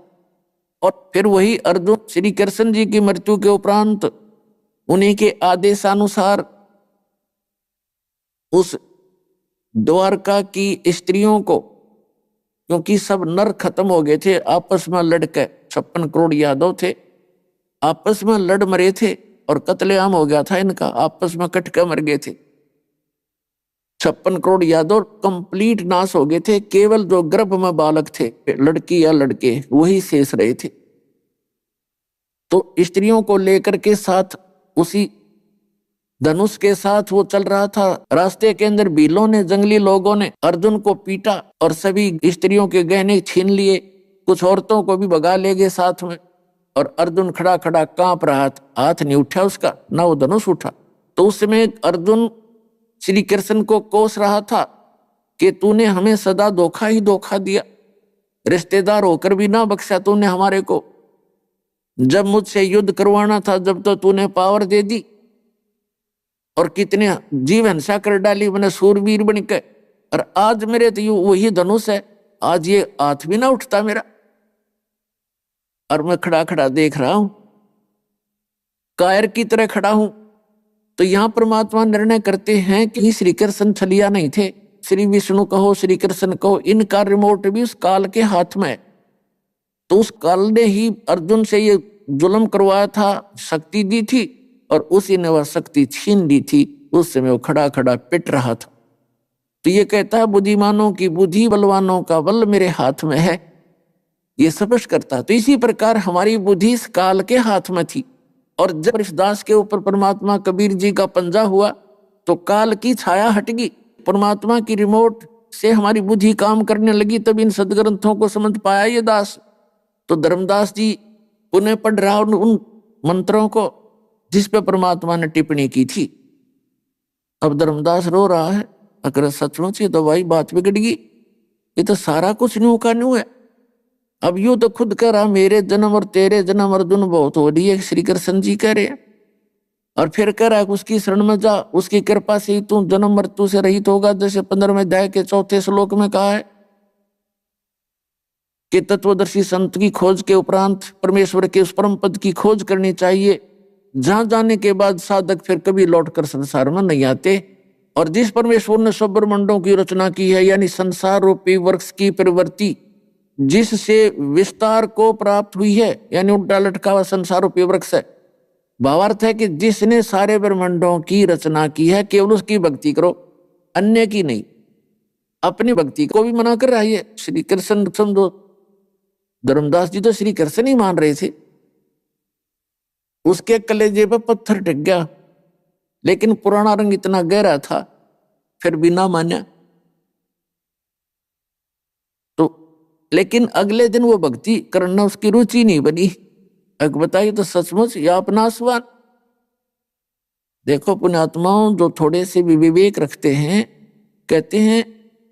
और फिर वही अर्जुन श्री कृष्ण जी की मृत्यु के उपरांत उन्हीं के आदेशानुसार उस द्वारका की स्त्रियों को, क्योंकि सब नर खत्म हो गए थे आपस में लड़के, 56 करोड़ यादव थे आपस में लड़ मरे थे और कत्लेआम हो गया था इनका, आपस में कट के मर गए थे। 56 करोड़ यादव कंप्लीट नाश हो गए थे, केवल जो गर्भ में बालक थे लड़की या लड़के वही शेष रहे थे। तो स्त्रियों को लेकर के साथ उसी धनुष के साथ वो चल रहा था। रास्ते के अंदर भीलों ने, जंगली लोगों ने अर्जुन को पीटा और सभी स्त्रियों के गहने छीन लिए, कुछ औरतों को भी भगा ले गए साथ में। और अर्जुन खड़ा खड़ा कांप रहा था, हाथ नहीं उठा उसका, ना वो धनुष उठा। तो उस समय अर्जुन श्री कृष्ण को कोस रहा था कि तूने हमें सदा धोखा ही धोखा दिया, रिश्तेदार होकर भी ना बख्शा तूने हमारे को। जब मुझसे युद्ध करवाना था जब तो तूने पावर दे दी, और कितने जीव हिंसा कर डाली मैंने सूरवीर बन के, और आज मेरे तो वही धनुष है, आज ये हाथ भी ना उठता मेरा, और मैं खड़ा खड़ा देख रहा हूं, कायर की तरह खड़ा हूं। तो यहां परमात्मा निर्णय करते हैं कि श्री कृष्ण छलिया नहीं थे, श्री विष्णु कहो श्री कृष्ण कहो, इनका रिमोट भी उस काल के हाथ में है। तो उस काल ने ही अर्जुन से ये जुल्म करवाया था, शक्ति दी थी, और उसी ने वह शक्ति छीन ली थी। उस समय वो खड़ा खड़ा पिट रहा था। तो ये कहता है बुद्धिमानों की बुद्धि, बलवानों का बल मेरे हाथ में है, ये स्पष्ट करता है। तो इसी प्रकार हमारी बुद्धि इस काल के हाथ में थी, और जब इस दास के ऊपर परमात्मा कबीर जी का पंजा हुआ तो काल की छाया हट गई, परमात्मा की रिमोट से हमारी बुद्धि काम करने लगी। तब इन सदग्रंथों को समझ पाया ये दास। तो धर्मदास जी उन्हें पढ़ रहा उन मंत्रों को जिस पे परमात्मा ने टिप्पणी की थी। अब धर्मदास रो रहा है, अगर सचमुच ये तो भाई बात बिगड़ गई, ये तो सारा कुछ न्यू का न्यू है। अब यूं तो खुद कह रहा मेरे जन्म और तेरे जन्म अर्जुन बहुत हो रही है, श्री कृष्ण जी कह रहे हैं, और फिर कह रहा है उसकी शरण में जा, उसकी कृपा से ही तू जन्म मृत्यु से रहित होगा। जैसे 15वें अध्याय के 4थे श्लोक में कहा है कि तत्वदर्शी संत की खोज के उपरांत परमेश्वर के उस परम पद की खोज करनी चाहिए, जहां जाने के बाद साधक फिर कभी लौटकर संसार में नहीं आते। और जिस परमेश्वर ने सब ब्रह्मांडों की रचना की है, यानी संसार रूपी वृक्ष की प्रवृत्ति जिससे विस्तार को प्राप्त हुई है, यानी उल्टा लटका हुआ संसार रूपी वृक्ष है। भावार्थ है कि जिसने सारे ब्रह्मांडों की रचना की है, केवल उसकी भक्ति करो, अन्य की नहीं। अपनी भक्ति को भी मना कर रहा है श्री कृष्ण। समझो धर्मदास जी तो श्री कृष्ण ही मान रहे थे, उसके कलेजे पे पत्थर टिक गया, लेकिन पुराना रंग इतना गहरा था फिर भी ना माना। तो लेकिन अगले दिन वो भक्ति करना उसकी रुचि नहीं बनी। अगर बताइए तो सचमुच या अपना स्वान। देखो पुण्यात्माओं जो थोड़े से भी विवेक रखते हैं, कहते हैं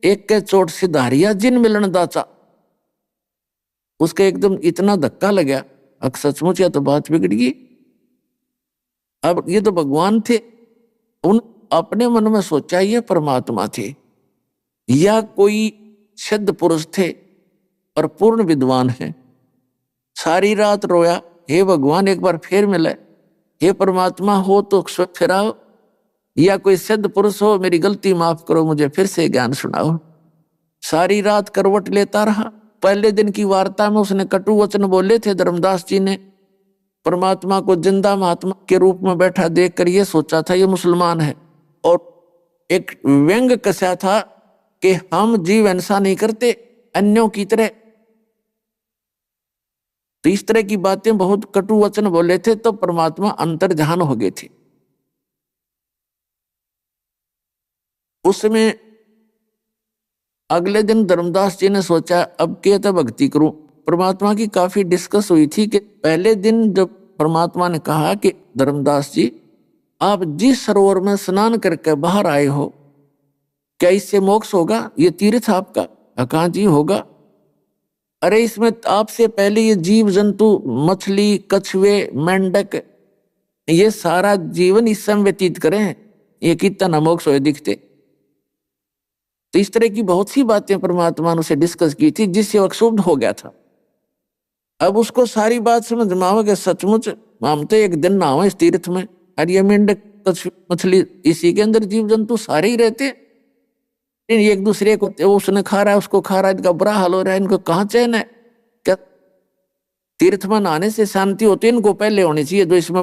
एक के चोट से धारिया जिन मिलन दाचा, उसका एकदम इतना धक्का लगा, अगर सचमुच या तो बात बिगड़ गई। अब ये तो भगवान थे, उन अपने मन में सोचा ये परमात्मा थे या कोई सिद्ध पुरुष थे और पूर्ण विद्वान है। सारी रात रोया, हे भगवान एक बार फिर मिले, हे परमात्मा हो तो फिराओ, या कोई सिद्ध पुरुष हो मेरी गलती माफ करो, मुझे फिर से ज्ञान सुनाओ। सारी रात करवट लेता रहा। पहले दिन की वार्ता में उसने कटु वचन बोले थे धर्मदास जी ने। परमात्मा को जिंदा महात्मा के रूप में बैठा देखकर ये सोचा था ये मुसलमान है, और एक व्यंग कसा था कि हम जीव हिंसा नहीं करते अन्यों की तरह। तो इस तरह की बातें बहुत कटु वचन बोले थे, तो परमात्मा अंतर्ध्यान हो गए थे। उसमें अगले दिन धर्मदास जी ने सोचा अब क्या तो भक्ति करूं। परमात्मा की काफी डिस्कस हुई थी कि पहले दिन जब परमात्मा ने कहा कि धर्मदास जी, आप जिस सरोवर में स्नान करके बाहर आए हो, क्या इससे मोक्ष होगा? ये तीर्थ आपका? कहा जी होगा। अरे इसमें आपसे पहले ये जीव जंतु, मछली, कछुए, मेंढक, ये सारा जीवन इस समय व्यतीत करें, ये कितना मोक्ष हो दिखते। तो इस तरह की बहुत सी बातें परमात्मा ने उसे डिस्कस की थी, जिससे वो क्षुब्ध हो गया था। अब उसको सारी बात समझ में आवा कि सचमुच हम तो एक दिन नहावे इस तीर्थ में, और ये मेंढक, कछुए, मछली, इसी के अंदर जीव जंतु सारे ही रहते, एक दूसरे को उसने खा रहा है, उसको खा रहा है, इनका बुरा हाल हो रहा है, इनको कहाँ चैन है? क्या तीर्थ में नहाने से शांति होती है? इनको पहले होनी चाहिए जो इसमें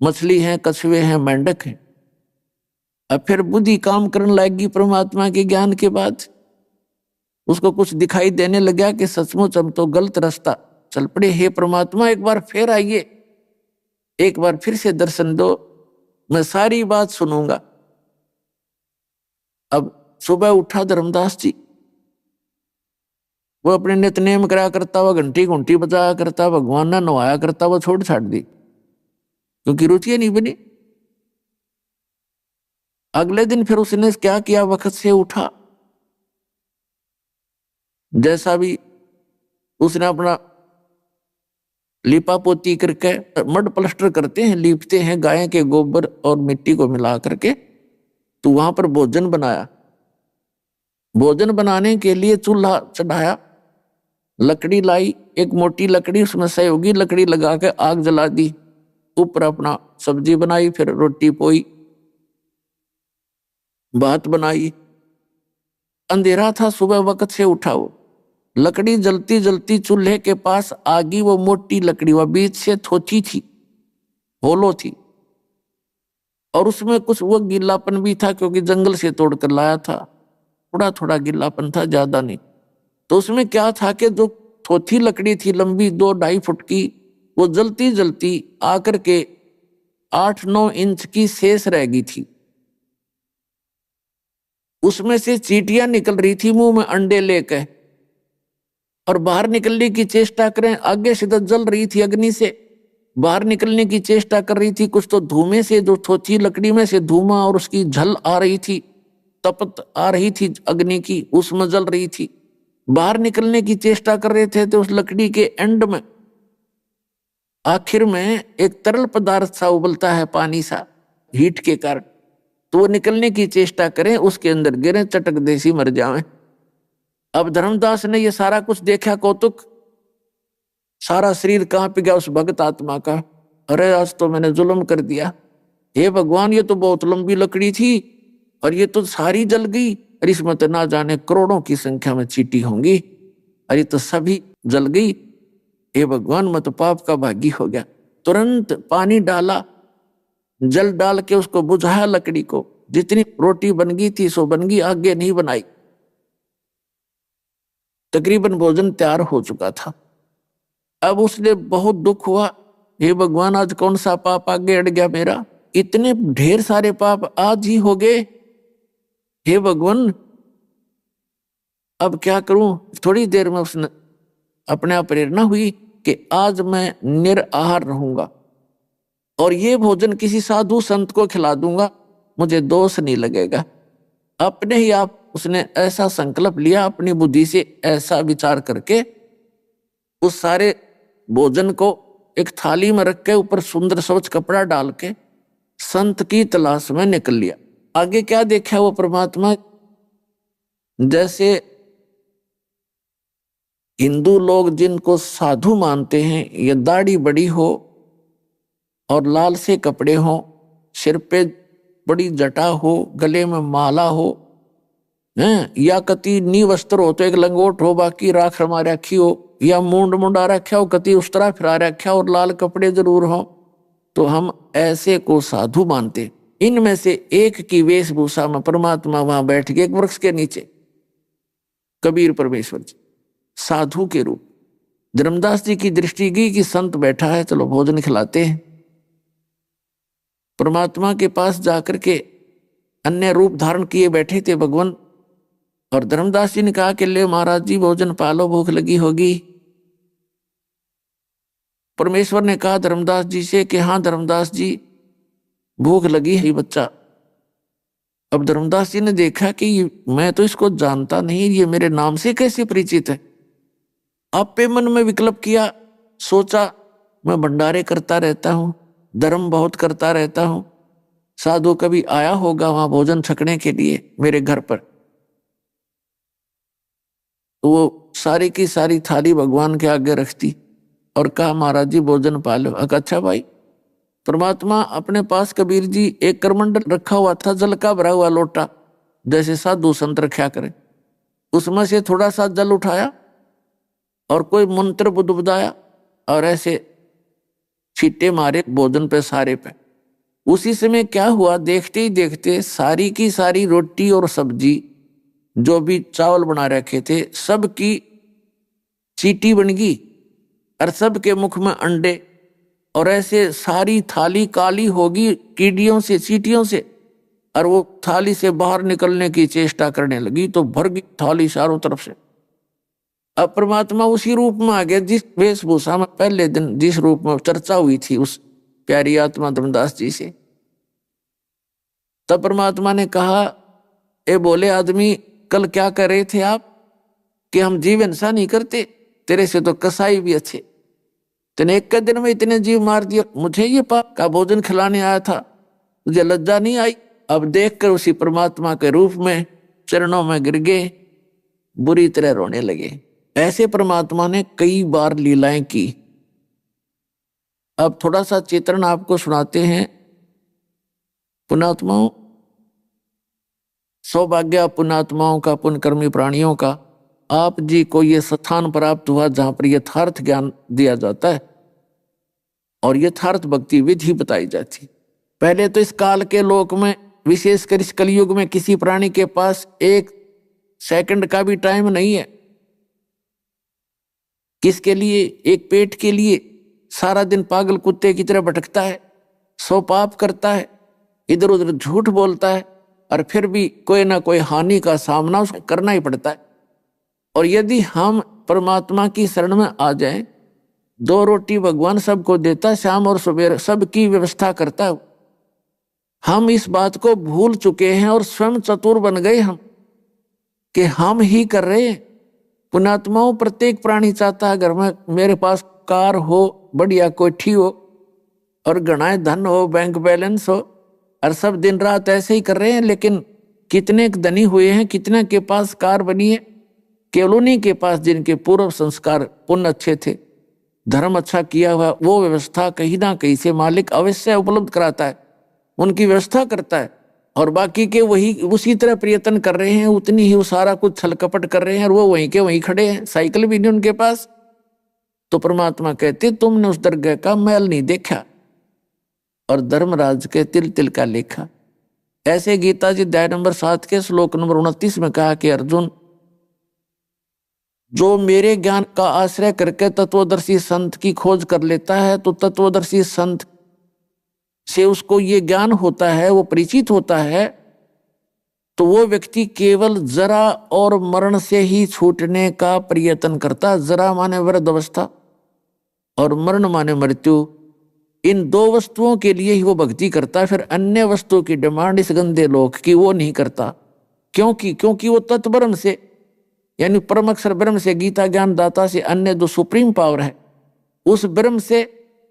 मछली है, कछुए हैं, मेंढक हैं। अब फिर बुद्धि काम करने लगेगी परमात्मा के ज्ञान के बाद। उसको कुछ दिखाई देने लगा कि सचमुच हम तो गलत रास्ता चल पड़े। हे परमात्मा, एक बार फिर आइए, एक बार फिर से दर्शन दो, मैं सारी बात सुनूंगा। अब सुबह उठा धर्मदास जी, वो अपने नित्यनेम करा करता हुआ, घंटी घंटी बजाया करता, भगवान ने नवाया करता, वो छोड़ छाड़ दी क्योंकि रुचि नहीं बनी। अगले दिन फिर उसने क्या किया, वक्त से उठा, जैसा भी उसने अपना लिपा पोती करके, मड प्लास्टर करते हैं, लीपते हैं गाय के गोबर और मिट्टी को मिला करके, तो वहां पर भोजन बनाया। भोजन बनाने के लिए चूल्हा चढ़ाया, लकड़ी लाई, एक मोटी लकड़ी, उसमें सहयोगी लकड़ी लगा के आग जला दी, ऊपर अपना सब्जी बनाई, फिर रोटी पोई, भात बनाई। अंधेरा था, सुबह वक्त से उठा, वो लकड़ी जलती जलती चूल्हे के पास आगी, वो मोटी लकड़ी, वह बीच से थोची थी, होलो थी, और उसमें कुछ वो गीलापन भी था क्योंकि जंगल से तोड़कर लाया था, थोड़ा थोड़ा गीलापन था, ज्यादा नहीं। तो उसमें क्या था कि जो थोथी लकड़ी थी लंबी 2-2.5 फुट की, वो जलती जलती आकर के 8-9 इंच की शेष रह गई थी। उसमें से चींटियां निकल रही थी मुंह में अंडे लेकर, और बाहर निकलने की चेष्टा करें, आगे से तो जल रही थी अग्नि से, बाहर निकलने की चेष्टा कर रही थी। कुछ तो धुएं से, जो थोथी लकड़ी में से धुआं और उसकी झल आ रही थी, तपत आ रही थी अग्नि की, उसमें जल रही थी। बाहर निकलने की चेष्टा कर रहे थे, तो उस लकड़ी के एंड में आखिर में एक तरल पदार्थ सा उबलता है, पानी सा, हीट के कारण, तो वो निकलने की चेष्टा करें, उसके अंदर गिरे, चटक देसी मर जावे। अब धर्मदास ने ये सारा कुछ देखा, कौतुक, सारा शरीर कांप गया उस भगत आत्मा का। अरे आज तो मैंने जुल्म कर दिया, हे भगवान, ये तो बहुत लंबी लकड़ी थी और ये तो सारी जल गई, और इसमें तो ना जाने करोड़ों की संख्या में चींटी होंगी, और ये तो सभी जल गई। हे भगवान, मैं तो पाप का भागी हो गया। तुरंत पानी डाला, जल डाल के उसको बुझाया लकड़ी को, जितनी रोटी बन गई थी सो बन गई, आगे नहीं बनाई। तकरीबन भोजन तैयार हो चुका था। अब उसने बहुत दुख हुआ, हे भगवान, आज कौन सा पाप आगे अड़ गया मेरा, इतने ढेर सारे पाप आज ही हो गए, हे भगवान अब क्या करूं। थोड़ी देर में उसने अपने आप प्रेरणा हुई कि आज मैं निराहार रहूंगा और ये भोजन किसी साधु संत को खिला दूंगा, मुझे दोष नहीं लगेगा। अपने ही आप उसने ऐसा संकल्प लिया, अपनी बुद्धि से ऐसा विचार करके उस सारे भोजन को एक थाली में रख के ऊपर सुंदर स्वच्छ कपड़ा डाल के संत की तलाश में निकल लिया। आगे क्या देखा वो परमात्मा, जैसे हिंदू लोग जिनको साधु मानते हैं, ये दाढ़ी बड़ी हो और लाल से कपड़े हो, सिर पे बड़ी जटा हो, गले में माला हो, हैं, या कति नी वस्त्र हो तो एक लंगोट हो, बाकी राख रमा रखी हो, या मूंड मुंडा रखा हो, कति उस तरह फिरा रखा और लाल कपड़े जरूर हो, तो हम ऐसे को साधु मानते। इनमें से एक की वेशभूषा में परमात्मा वहां बैठ गए एक वृक्ष के नीचे, कबीर परमेश्वर जी साधु के रूप। धर्मदास जी की दृष्टि गई कि संत बैठा है, चलो भोजन खिलाते हैं। परमात्मा के पास जाकर के अन्य रूप धारण किए बैठे थे भगवान, और धर्मदास जी ने कहा कि ले महाराज जी भोजन पालो, भूख लगी होगी। परमेश्वर ने कहा धर्मदास जी से कि हाँ धर्मदास जी, भूख लगी है बच्चा। अब धर्मदास जी ने देखा कि मैं तो इसको जानता नहीं, ये मेरे नाम से कैसे परिचित है। आपे मन में विकल्प किया, सोचा मैं भंडारे करता रहता हूं, धर्म बहुत करता रहता हूं, साधु कभी आया होगा वहां भोजन छकने के लिए मेरे घर पर। तो वो सारी की सारी थाली भगवान के आगे रखती और कहा महाराज जी भोजन पा लो। अच्छा भाई। परमात्मा अपने पास कबीर जी एक करमंडल रखा हुआ था, जल का भरा हुआ लोटा, जैसे साधु संत रखा करें, उसमें से थोड़ा सा जल उठाया और कोई मंत्र बुदबुदाया और ऐसे छींटे मारे भोजन पे सारे पे। उसी समय क्या हुआ, देखते ही देखते सारी की सारी रोटी और सब्जी जो भी चावल बना रखे थे सबकी चीटी बन गई और सबके मुख में अंडे, और ऐसे सारी थाली काली होगी कीड़ियों से, चीटियों से, और वो थाली से बाहर निकलने की चेष्टा करने लगी तो भर गई थाली चारों तरफ से। अब परमात्मा उसी रूप में आ गया जिस वेशभूषा में पहले दिन जिस रूप में चर्चा हुई थी उस प्यारी आत्मा धर्मदास जी से। तब परमात्मा ने कहा, ए बोले आदमी, कल क्या कर रहे थे आप कि हम जीव हिंसा नहीं करते, तेरे से तो कसाई भी अच्छे, तेने एक दिन में इतने जीव मार दिया, मुझे ये पाप का भोजन खिलाने आया था, मुझे लज्जा नहीं आई। अब देखकर उसी परमात्मा के रूप में चरणों में गिर गए, बुरी तरह रोने लगे। ऐसे परमात्मा ने कई बार लीलाएं की। अब थोड़ा सा चित्रण आपको सुनाते हैं। पुण्यात्माओं, सौभाग्य पुण्यात्माओं का, पुण्यकर्मी प्राणियों का, आप जी को ये स्थान प्राप्त हुआ जहां पर यथार्थ ज्ञान दिया जाता है और यथार्थ भक्ति विधि बताई जाती। पहले तो इस काल के लोक में, विशेषकर इस कलयुग में, किसी प्राणी के पास एक सेकंड का भी टाइम नहीं है। किसके लिए? एक पेट के लिए सारा दिन पागल कुत्ते की तरह भटकता है, सौ पाप करता है, इधर उधर झूठ बोलता है, और फिर भी कोई ना कोई हानि का सामना उसको करना ही पड़ता है। और यदि हम परमात्मा की शरण में आ जाएं, 2 रोटी भगवान सबको देता, शाम और सुबह सबकी व्यवस्था करता है। हम इस बात को भूल चुके हैं और स्वयं चतुर बन गए हम कि हम ही कर रहे हैं। पुण्यात्माओं, प्रत्येक प्राणी चाहता है घर में मेरे पास कार हो, बढ़िया कोठी हो और गणाए धन हो, बैंक बैलेंस हो, और सब दिन रात ऐसे ही कर रहे हैं। लेकिन कितने धनी हुए हैं, कितने के पास कार बनी है? केवल उन्हीं के पास जिनके पूर्व संस्कार पुण्य अच्छे थे, धर्म अच्छा किया हुआ। वो व्यवस्था कहीं ना कहीं से मालिक अवश्य उपलब्ध कराता है, उनकी व्यवस्था करता है, और बाकी के वही उसी तरह प्रयत्न कर रहे हैं, उतनी ही वो सारा कुछ छल कपट कर रहे हैं, और वो वहीं के वहीं खड़े हैं, साइकिल भी नहीं उनके पास। तो परमात्मा कहते, तुमने उस दरगाह का मैल नहीं देखा और धर्मराज के तिल तिल का लेखा। ऐसे गीता जी अध्याय नंबर 7 के श्लोक नंबर 29 में कहा कि अर्जुन, जो मेरे ज्ञान का आश्रय करके तत्वदर्शी संत की खोज कर लेता है, तो तत्वदर्शी संत से उसको ये ज्ञान होता है, वो परिचित होता है, तो वो व्यक्ति केवल जरा और मरण से ही छूटने का प्रयत्न करता। जरा माने वृद्ध अवस्था और मरण माने मृत्यु। इन 2 वस्तुओं के लिए ही वो भक्ति करता। फिर अन्य वस्तुओं की डिमांड इस गंदे लोक की वो नहीं करता। क्योंकि वो तत्ब्रह्म से, यानी परम अक्षर ब्रह्म से, गीता ज्ञान दाता से, अन्य जो सुप्रीम पावर है उस ब्रह्म से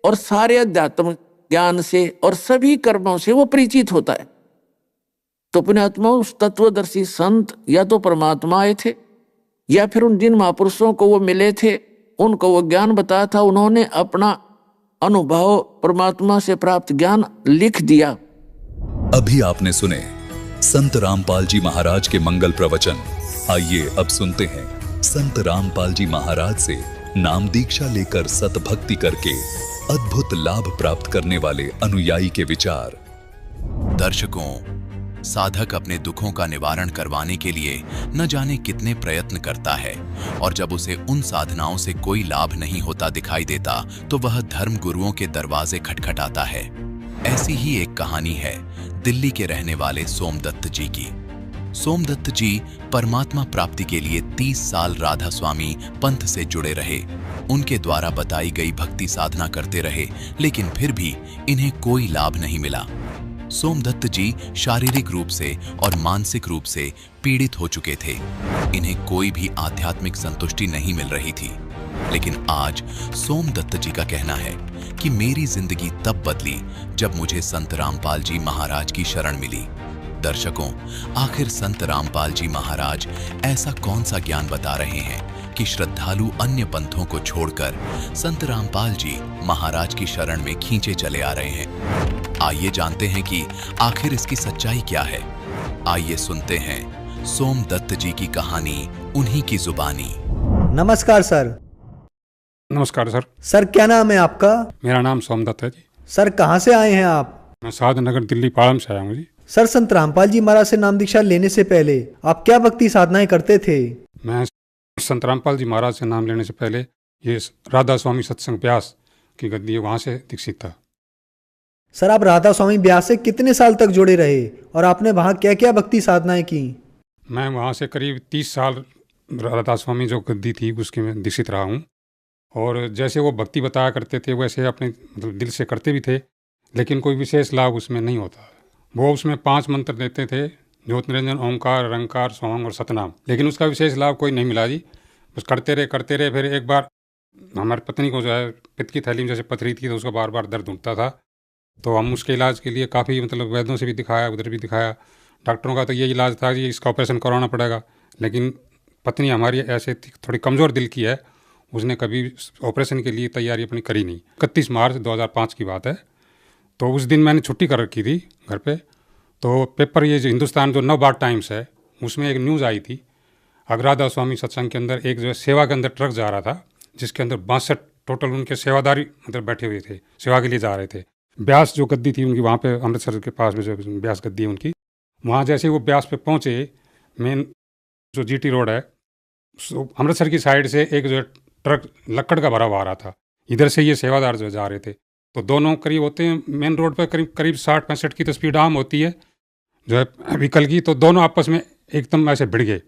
और सारे अध्यात्म ज्ञान से और सभी कर्मों से वो परिचित होता है। तो पुण्यात्मा, उस तत्वदर्शी संत या तो परमात्मा आए थे, या फिर उन जिन महापुरुषों को वो मिले थे उनको वो ज्ञान बताया था, उन्होंने अपना अनुभव परमात्मा से प्राप्त ज्ञान लिख दिया। अभी आपने सुने संत रामपाल जी महाराज के मंगल प्रवचन। आइए अब सुनते हैं संत रामपाल जी महाराज से नाम दीक्षा लेकर सतभक्ति करके अद्भुत लाभ प्राप्त करने वाले अनुयायी के विचार। दर्शकों, साधक अपने दुखों का निवारण करवाने के लिए न जाने कितने प्रयत्न करता है, और जब उसे उन साधनाओं से कोई लाभ नहीं होता दिखाई देता तो वह धर्म गुरुओं के दरवाजे खटखटाता है। ऐसी ही एक कहानी है दिल्ली के रहने वाले सोमदत्त जी की। सोमदत्त जी परमात्मा प्राप्ति के लिए 30 साल राधा स्वामी पंथ से जुड़े रहे। उनके द्वारा बताई गई भक्ति साधना करते रहे, लेकिन फिर भी इन्हें कोई लाभ नहीं मिला। सोमदत्त जी शारीरिक रूप से और मानसिक रूप से पीड़ित हो चुके थे। इन्हें कोई भी आध्यात्मिक संतुष्टि नहीं मिल रही थी। लेकिन आज सोमदत्त जी का कहना है कि मेरी जिंदगी तब बदली जब मुझे संत रामपाल जी महाराज की शरण मिली। दर्शकों, आखिर संत रामपाल जी महाराज ऐसा कौन सा ज्ञान बता रहे हैं कि श्रद्धालु अन्य पंथों को छोड़कर संत रामपाल जी महाराज की शरण में खींचे चले आ रहे हैं? आइए जानते हैं कि आखिर इसकी सच्चाई क्या है। आइए सुनते हैं सोमदत्त जी की कहानी उन्हीं की जुबानी। नमस्कार सर। नमस्कार सर। सर क्या नाम है आपका? मेरा नाम सोमदत्त है जी। सर कहाँ से आए हैं आप? मैं साधनगर दिल्ली पाड़म से आया हूँ जी। सर संत रामपाल जी महाराज से नाम दीक्षा लेने से पहले आप क्या भक्ति साधनाएं करते थे? मैं संत रामपाल जी महाराज से नाम लेने से पहले ये राधा स्वामी सत्संग ब्यास की गद्दी है, वहाँ से दीक्षित था। सर आप राधा स्वामी ब्यास से कितने साल तक जुड़े रहे और आपने वहाँ क्या क्या भक्ति साधनाएं की? मैं वहाँ से करीब 30 साल राधा स्वामी जो गद्दी थी उसकी मैं दीक्षित रहा हूँ। और जैसे वो भक्ति बताया करते थे वैसे अपने मतलब दिल से करते भी थे, लेकिन कोई विशेष लाभ उसमें नहीं होता। वो उसमें 5 मंत्र देते थे, ज्योत निरंजन, ओंकार, रंकार, सोहंग और सतनाम, लेकिन उसका विशेष लाभ कोई नहीं मिला जी। बस करते रहे। फिर एक बार हमारी पत्नी को जो है पित्त की थैली में जैसे पथरी थी तो उसका बार बार दर्द उठता था। तो हम उसके इलाज के लिए काफ़ी मतलब वैद्यों से भी दिखाया, उधर भी दिखाया। डॉक्टरों का तो ये इलाज था कि इसका ऑपरेशन करवाना पड़ेगा, लेकिन पत्नी हमारी ऐसे थोड़ी कमज़ोर दिल की है, उसने कभी ऑपरेशन के लिए तैयारी अपनी करी नहीं। 31 मार्च 2005 की बात है। तो उस दिन मैंने छुट्टी कर रखी थी घर पे। तो पेपर ये जो हिंदुस्तान जो नवभारत टाइम्स है उसमें एक न्यूज़ आई थी, अगराधा स्वामी सत्संग के अंदर एक जो है सेवा के अंदर ट्रक जा रहा था, जिसके अंदर 62 टोटल उनके सेवादारी मतलब बैठे हुए थे, सेवा के लिए जा रहे थे। ब्यास जो गद्दी थी उनकी वहाँ पे अमृतसर के पास में जो ब्यास गद्दी है उनकी, वहाँ जैसे वो ब्यास पे पहुँचे, मेन जो GT रोड है अमृतसर की साइड से एक जो ट्रक लक्कड़ का भरा हुआ आ रहा था, इधर से ये सेवादार जो जा रहे थे। तो दोनों करीब होते हैं मेन रोड पर करीब 60-65 की तो स्पीड आम होती है जो है व्हीकल की। तो दोनों आपस में एकदम ऐसे भिड़ गए।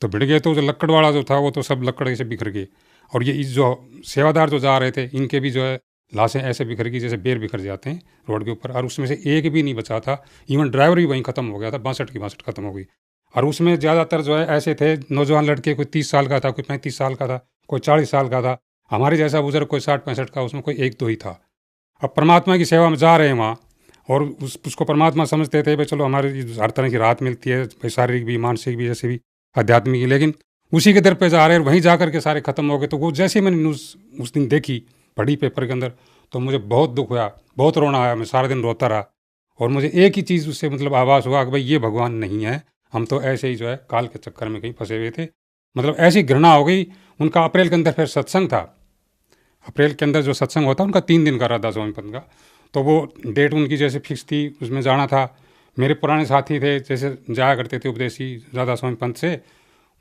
तो जो लक्कड़ वाला जो था वो तो सब लक्कड़ से बिखर गए, और ये जो सेवादार जो जा रहे थे इनके भी जो है लाशें ऐसे बिखर गई जैसे बेर बिखर जाते हैं रोड के ऊपर, और उसमें से एक भी नहीं बचा था। इवन ड्राइवर भी वहीं ख़त्म हो गया था, 62 की 62 खत्म हो गई। और उसमें ज़्यादातर जो है ऐसे थे नौजवान लड़के, कोई 30 साल का था, कोई 35 साल का था, कोई 40 साल का था, हमारे जैसा बुजुर्ग कोई 60-65 का, उसमें कोई 1-2 ही था। अब परमात्मा की सेवा में जा रहे हैं वहाँ, और उसको परमात्मा समझते थे भाई चलो हमारी हर तरह की राहत मिलती है, भाई शारीरिक भी, मानसिक भी, जैसे भी आध्यात्मिक भी, लेकिन उसी के दर पे जा रहे हैं, वहीं जा कर के सारे खत्म हो गए। तो वो जैसे मैंने न्यूज़ उस दिन देखी, पढ़ी पेपर के अंदर, तो मुझे बहुत दुख हुआ, बहुत रोना आया, मैं सारा दिन रोता रहा। और मुझे एक ही चीज़ उससे मतलब आभास हुआ कि भाई ये भगवान नहीं है, हम तो ऐसे ही जो है काल के चक्कर में कहीं फंसे हुए थे। मतलब ऐसी घृणा हो गई। उनका अप्रैल के अंदर फिर सत्संग था, अप्रैल के अंदर जो सत्संग होता उनका 3 दिन का राधा स्वामी पंथ का, तो वो डेट उनकी जैसे फिक्स थी, उसमें जाना था। मेरे पुराने साथी थे जैसे जाया करते थे उपदेशी राधा स्वामी पंथ से,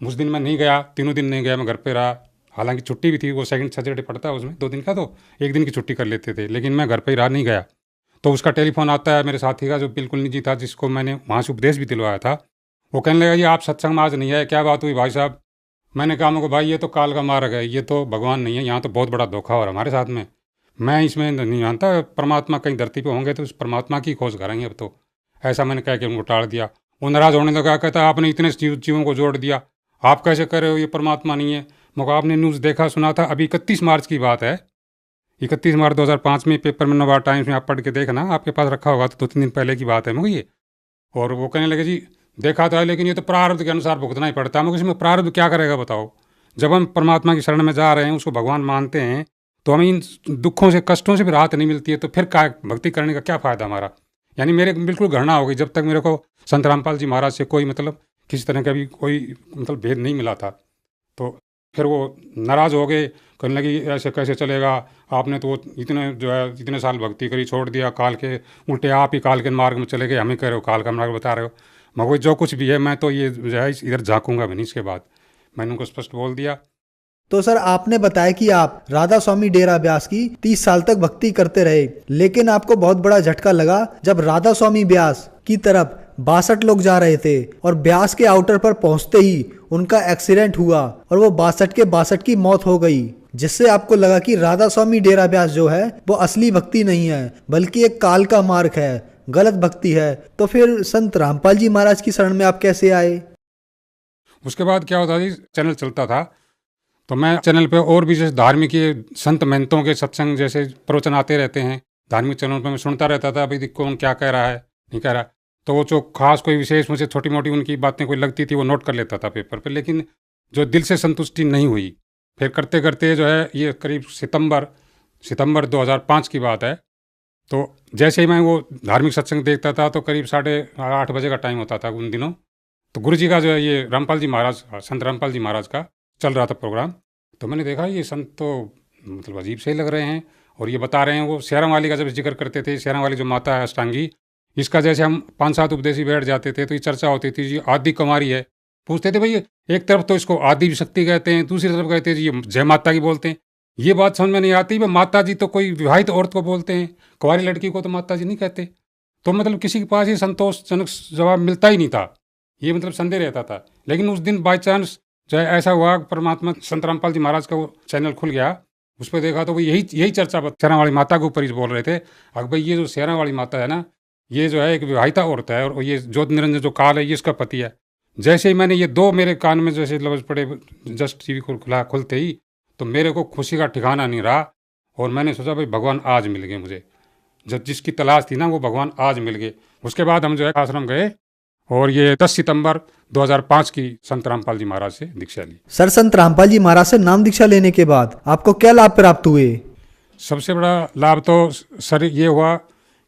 उस दिन मैं नहीं गया, 3 दिन नहीं गया, मैं घर पे रहा। हालांकि छुट्टी भी थी, वो सेकंड सैटरडे पड़ता है उसमें 2 दिन का, तो 1 दिन की छुट्टी कर लेते थे, लेकिन मैं घर पे ही रहा, नहीं गया। तो उसका टेलीफोन आता है मेरे साथी का जो बिल्कुल निजी था, जिसको मैंने वहाँ से उपदेश भी दिलवाया था। वो कहने लगा ये आप सत्संग में आज नहीं आए, क्या बात हुई भाई साहब? मैंने कहा मुझको भाई ये तो काल का मार्ग है, ये तो भगवान नहीं है, यहाँ तो बहुत बड़ा धोखा हो रहा हमारे साथ में, मैं इसमें नहीं मानता। परमात्मा कहीं धरती पे होंगे तो उस परमात्मा की खोज करेंगे अब तो। ऐसा मैंने कह के उनको टाल दिया। वो नाराज़ होने लगा, कहता आपने इतने जीवों को जोड़ दिया, आप कैसे कर रहे हो, ये परमात्मा नहीं है। मगर आपने न्यूज़ देखा सुना था, अभी 31 मार्च की बात है, 31 मार्च 2005 में पेपर में नवभारत टाइम्स में आप पढ़ के देखना, आपके पास रखा होगा, तो 2-3 दिन पहले की बात है मगर ये। और वो कहने लगे जी देखा था, लेकिन ये तो प्रारब्ध के अनुसार भुगतना ही पड़ता है। मगर इसमें प्रारब्ध क्या करेगा बताओ? जब हम परमात्मा की शरण में जा रहे हैं, उसको भगवान मानते हैं, तो हमें इन दुखों से, कष्टों से भी राहत नहीं मिलती है, तो फिर क्या भक्ति करने का क्या फ़ायदा हमारा? यानी मेरे बिल्कुल घृणा हो गई जब तक मेरे को संत रामपाल जी महाराज से कोई मतलब किसी तरह का भी कोई मतलब भेद नहीं मिला था। तो फिर वो नाराज़ हो गए, कहने लगी ऐसे कैसे चलेगा, आपने तो इतने जो है इतने साल भक्ति करी, छोड़ दिया, काल के उल्टे आप ही काल के मार्ग में चले गए, हमें कह रहे हो काल का मार्ग बता रहे हो। मगर जो कुछ भी है मैं तो ये जो है इधर झाँकूंगा भी नहीं। इसके बाद मैंने उनको स्पष्ट बोल दिया तो सर आपने बताया कि आप राधा स्वामी डेरा ब्यास की 30 साल तक भक्ति करते रहे, लेकिन आपको बहुत बड़ा झटका लगा जब राधा स्वामी ब्यास की तरफ 62 लोग जा रहे थे और ब्यास के आउटर पर पहुंचते ही उनका एक्सीडेंट हुआ और वो 62 की मौत हो गई, जिससे आपको लगा कि राधा स्वामी डेरा ब्यास जो है वो असली भक्ति नहीं है बल्कि एक काल का मार्ग है, गलत भक्ति है। तो फिर संत रामपाल जी महाराज की शरण में आप कैसे आए? उसके बाद क्या होता जी, चैनल चलता था तो मैं चैनल पे और भी जैसे धार्मिक संत महंतों के सत्संग जैसे प्रवचन आते रहते हैं, धार्मिक चैनल पर मैं सुनता रहता था, भाई कौन क्या कह रहा है नहीं कह रहा। तो वो जो खास कोई विशेष मुझे छोटी मोटी उनकी बातें कोई लगती थी वो नोट कर लेता था पेपर पे, लेकिन जो दिल से संतुष्टि नहीं हुई। फिर करते करते जो है ये करीब सितंबर 2005 की बात है, तो जैसे ही मैं वो धार्मिक सत्संग देखता था तो करीब 8:30 बजे का टाइम होता था उन दिनों। तो गुरु जी का जो है ये रामपाल जी महाराज, संत रामपाल जी महाराज का चल रहा था प्रोग्राम। तो मैंने देखा ये संत तो मतलब अजीब से ही लग रहे हैं और ये बता रहे हैं, वो शेरां वाली का जब जिक्र करते थे, शेरां वाली जो माता है अष्टांगी, इसका जैसे हम 5-7 उपदेशी बैठ जाते थे तो ये चर्चा होती थी, जी आदि कुमारी है। पूछते थे भाई एक तरफ तो इसको आदि शक्ति कहते हैं, दूसरी तरफ कहते हैं जी ये जय माता की बोलते हैं। ये बात समझ में नहीं आती, भाई माता जी तो कोई विवाहित औरत को बोलते हैं, कुंवारी लड़की को तो माता जी नहीं कहते। तो मतलब किसी के पास ये संतोषजनक जवाब मिलता ही नहीं था, ये मतलब संदेह रहता था। लेकिन उस दिन बाई चांस जो है ऐसा हुआ, परमात्मा संत रामपाल जी महाराज का वो चैनल खुल गया, उस पर देखा तो वो यही चर्चा शेरां वाली माता के ऊपर ही बोल रहे थे। अगर भाई ये जो शेरां वाली माता है ना, ये जो है एक विवाहिता औरत है और ये ज्योत निरंजन जो काल है ये इसका पति है। जैसे ही मैंने ये दो मेरे कान में जैसे लफ्ज पड़े, जस्ट टीवी को खुलते ही, तो मेरे को खुशी का ठिकाना नहीं रहा और मैंने सोचा भाई भगवान आज मिल गए मुझे, जब जिसकी तलाश थी ना वो भगवान आज मिल गए। उसके बाद हम जो है आश्रम गए और ये 10 सितंबर 2005 की संत रामपाल जी महाराज से दीक्षा ली। सर संत रामपाल जी महाराज से नाम दीक्षा लेने के बाद आपको क्या लाभ प्राप्त हुए? सबसे बड़ा लाभ तो सर ये हुआ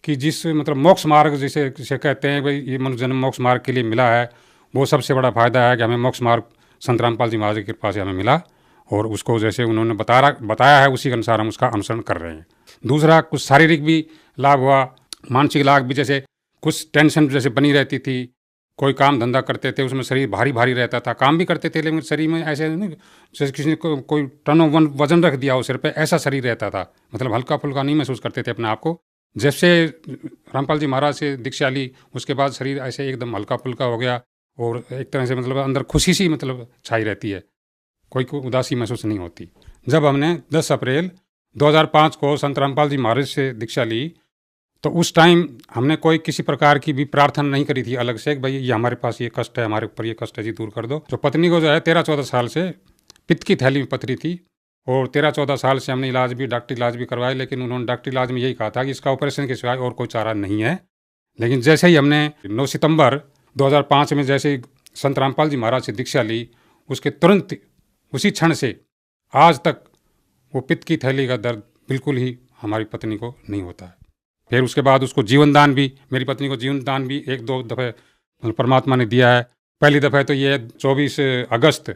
कि जिस मतलब मोक्ष मार्ग जिसे कहते हैं भाई ये मनुष्य जन्म मोक्ष मार्ग के लिए मिला है, वो सबसे बड़ा फायदा है कि हमें मोक्ष मार्ग संत रामपाल जी महाराज की कृपा से हमें मिला और उसको जैसे उन्होंने बताया है उसी के अनुसार हम उसका अनुसरण कर रहे हैं। दूसरा कुछ शारीरिक भी लाभ हुआ, मानसिक लाभ भी, जैसे कुछ टेंशन जैसे बनी रहती थी, कोई काम धंधा करते थे उसमें शरीर भारी भारी रहता था, काम भी करते थे लेकिन शरीर में ऐसे नहीं जैसे किसी ने कोई टन वजन रख दिया हो सिर पे, ऐसा शरीर रहता था, मतलब हल्का फुल्का नहीं महसूस करते थे अपने आप को। जैसे रामपाल जी महाराज से दीक्षा ली उसके बाद शरीर ऐसे एकदम हल्का फुल्का हो गया और एक तरह से मतलब अंदर खुशी सी मतलब छाई रहती है, कोई उदासी महसूस नहीं होती। जब हमने 10 अप्रैल 2005 को संत रामपाल जी महाराज से दीक्षा ली तो उस टाइम हमने कोई किसी प्रकार की भी प्रार्थना नहीं करी थी अलग से, भाई ये हमारे पास ये कष्ट है, हमारे ऊपर ये कष्ट है जी दूर कर दो। जो पत्नी को जो है 13-14 साल से पित्त की थैली में पथरी थी और 13-14 साल से हमने डॉक्टरी इलाज भी करवाया, लेकिन उन्होंने डॉक्टरी इलाज में यही कहा था कि इसका ऑपरेशन के सिवाय और कोई चारा नहीं है। लेकिन जैसे ही हमने 9 सितंबर 2005 में जैसे संत रामपाल जी महाराज से दीक्षा ली, उसके तुरंत उसी क्षण से आज तक वो पित्त की थैली का दर्द बिल्कुल ही हमारी पत्नी को नहीं होता है। फिर उसके बाद उसको जीवन दान भी, मेरी पत्नी को जीवन दान भी 1-2 दफ़े परमात्मा ने दिया है। पहली दफ़े तो ये 24 अगस्त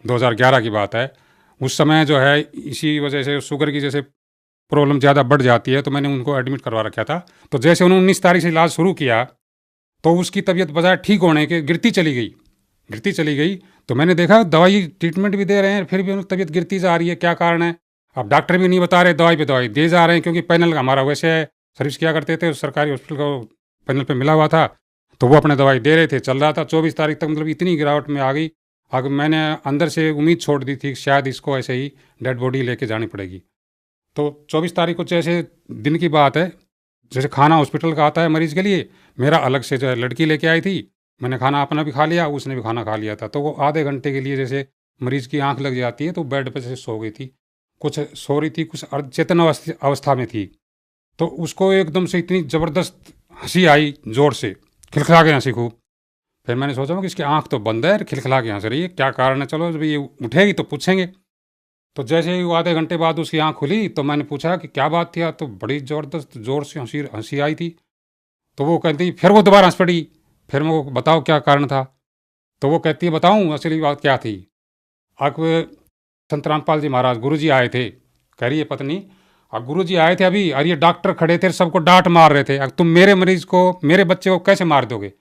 2011 की बात है। उस समय जो है इसी वजह से शुगर की जैसे प्रॉब्लम ज़्यादा बढ़ जाती है तो मैंने उनको एडमिट करवा रखा था। तो जैसे उन्होंने 19 तारीख से इलाज शुरू किया तो उसकी तबीयत बजाय ठीक होने के गिरती चली गई। तो मैंने देखा दवाई ट्रीटमेंट भी दे रहे हैं फिर भी उनकी तबीयत गिरती जा रही है, क्या कारण है? अब डॉक्टर भी नहीं बता रहे, दवाई पे दवाई दे जा रहे हैं, क्योंकि पैनल हमारा वैसे सर्विस किया करते थे सरकारी हॉस्पिटल को पैनल पे मिला हुआ था तो वो अपने दवाई दे रहे थे, चल रहा था। 24 तारीख तक मतलब इतनी गिरावट में आ गई, अब मैंने अंदर से उम्मीद छोड़ दी थी शायद इसको ऐसे ही डेड बॉडी लेके जानी पड़ेगी। तो 24 तारीख को जैसे दिन की बात है, जैसे खाना हॉस्पिटल का आता है मरीज़ के लिए, मेरा अलग से जो है लड़की लेके आई थी, मैंने खाना अपना भी खा लिया, उसने भी खाना खा लिया था। तो वो आधे घंटे के लिए जैसे मरीज़ की आंख लग जाती है तो बेड पर से सो गई थी, कुछ सो रही थी, कुछ अर्धचेतन अवस्था में थी। तो उसको एकदम से इतनी ज़बरदस्त हंसी आई, ज़ोर से खिलखिला के हंसी खूब। फिर मैंने सोचा कि इसकी आंख तो बंद है, खिलखिला के हंस रही है, क्या कारण है, चलो जब ये उठेगी तो पूछेंगे। तो जैसे ही वो आधे घंटे बाद उसकी आंख खुली तो मैंने पूछा कि क्या बात थी, तो बड़ी ज़बरदस्त ज़ोर से हंसी आई थी। तो वो कहती, फिर वो दोबारा हंस पड़ी। फिर मैं बताओ क्या कारण था? तो वो कहती है बताऊँ असली बात क्या थी। अब संत रामपाल जी महाराज गुरु जी आए थे, कह रही है पत्नी, अब गुरु जी आए थे अभी और ये डॉक्टर खड़े थे, सबको डांट मार रहे थे, अब तुम मेरे मरीज़ को, मेरे बच्चे को कैसे मार दोगे?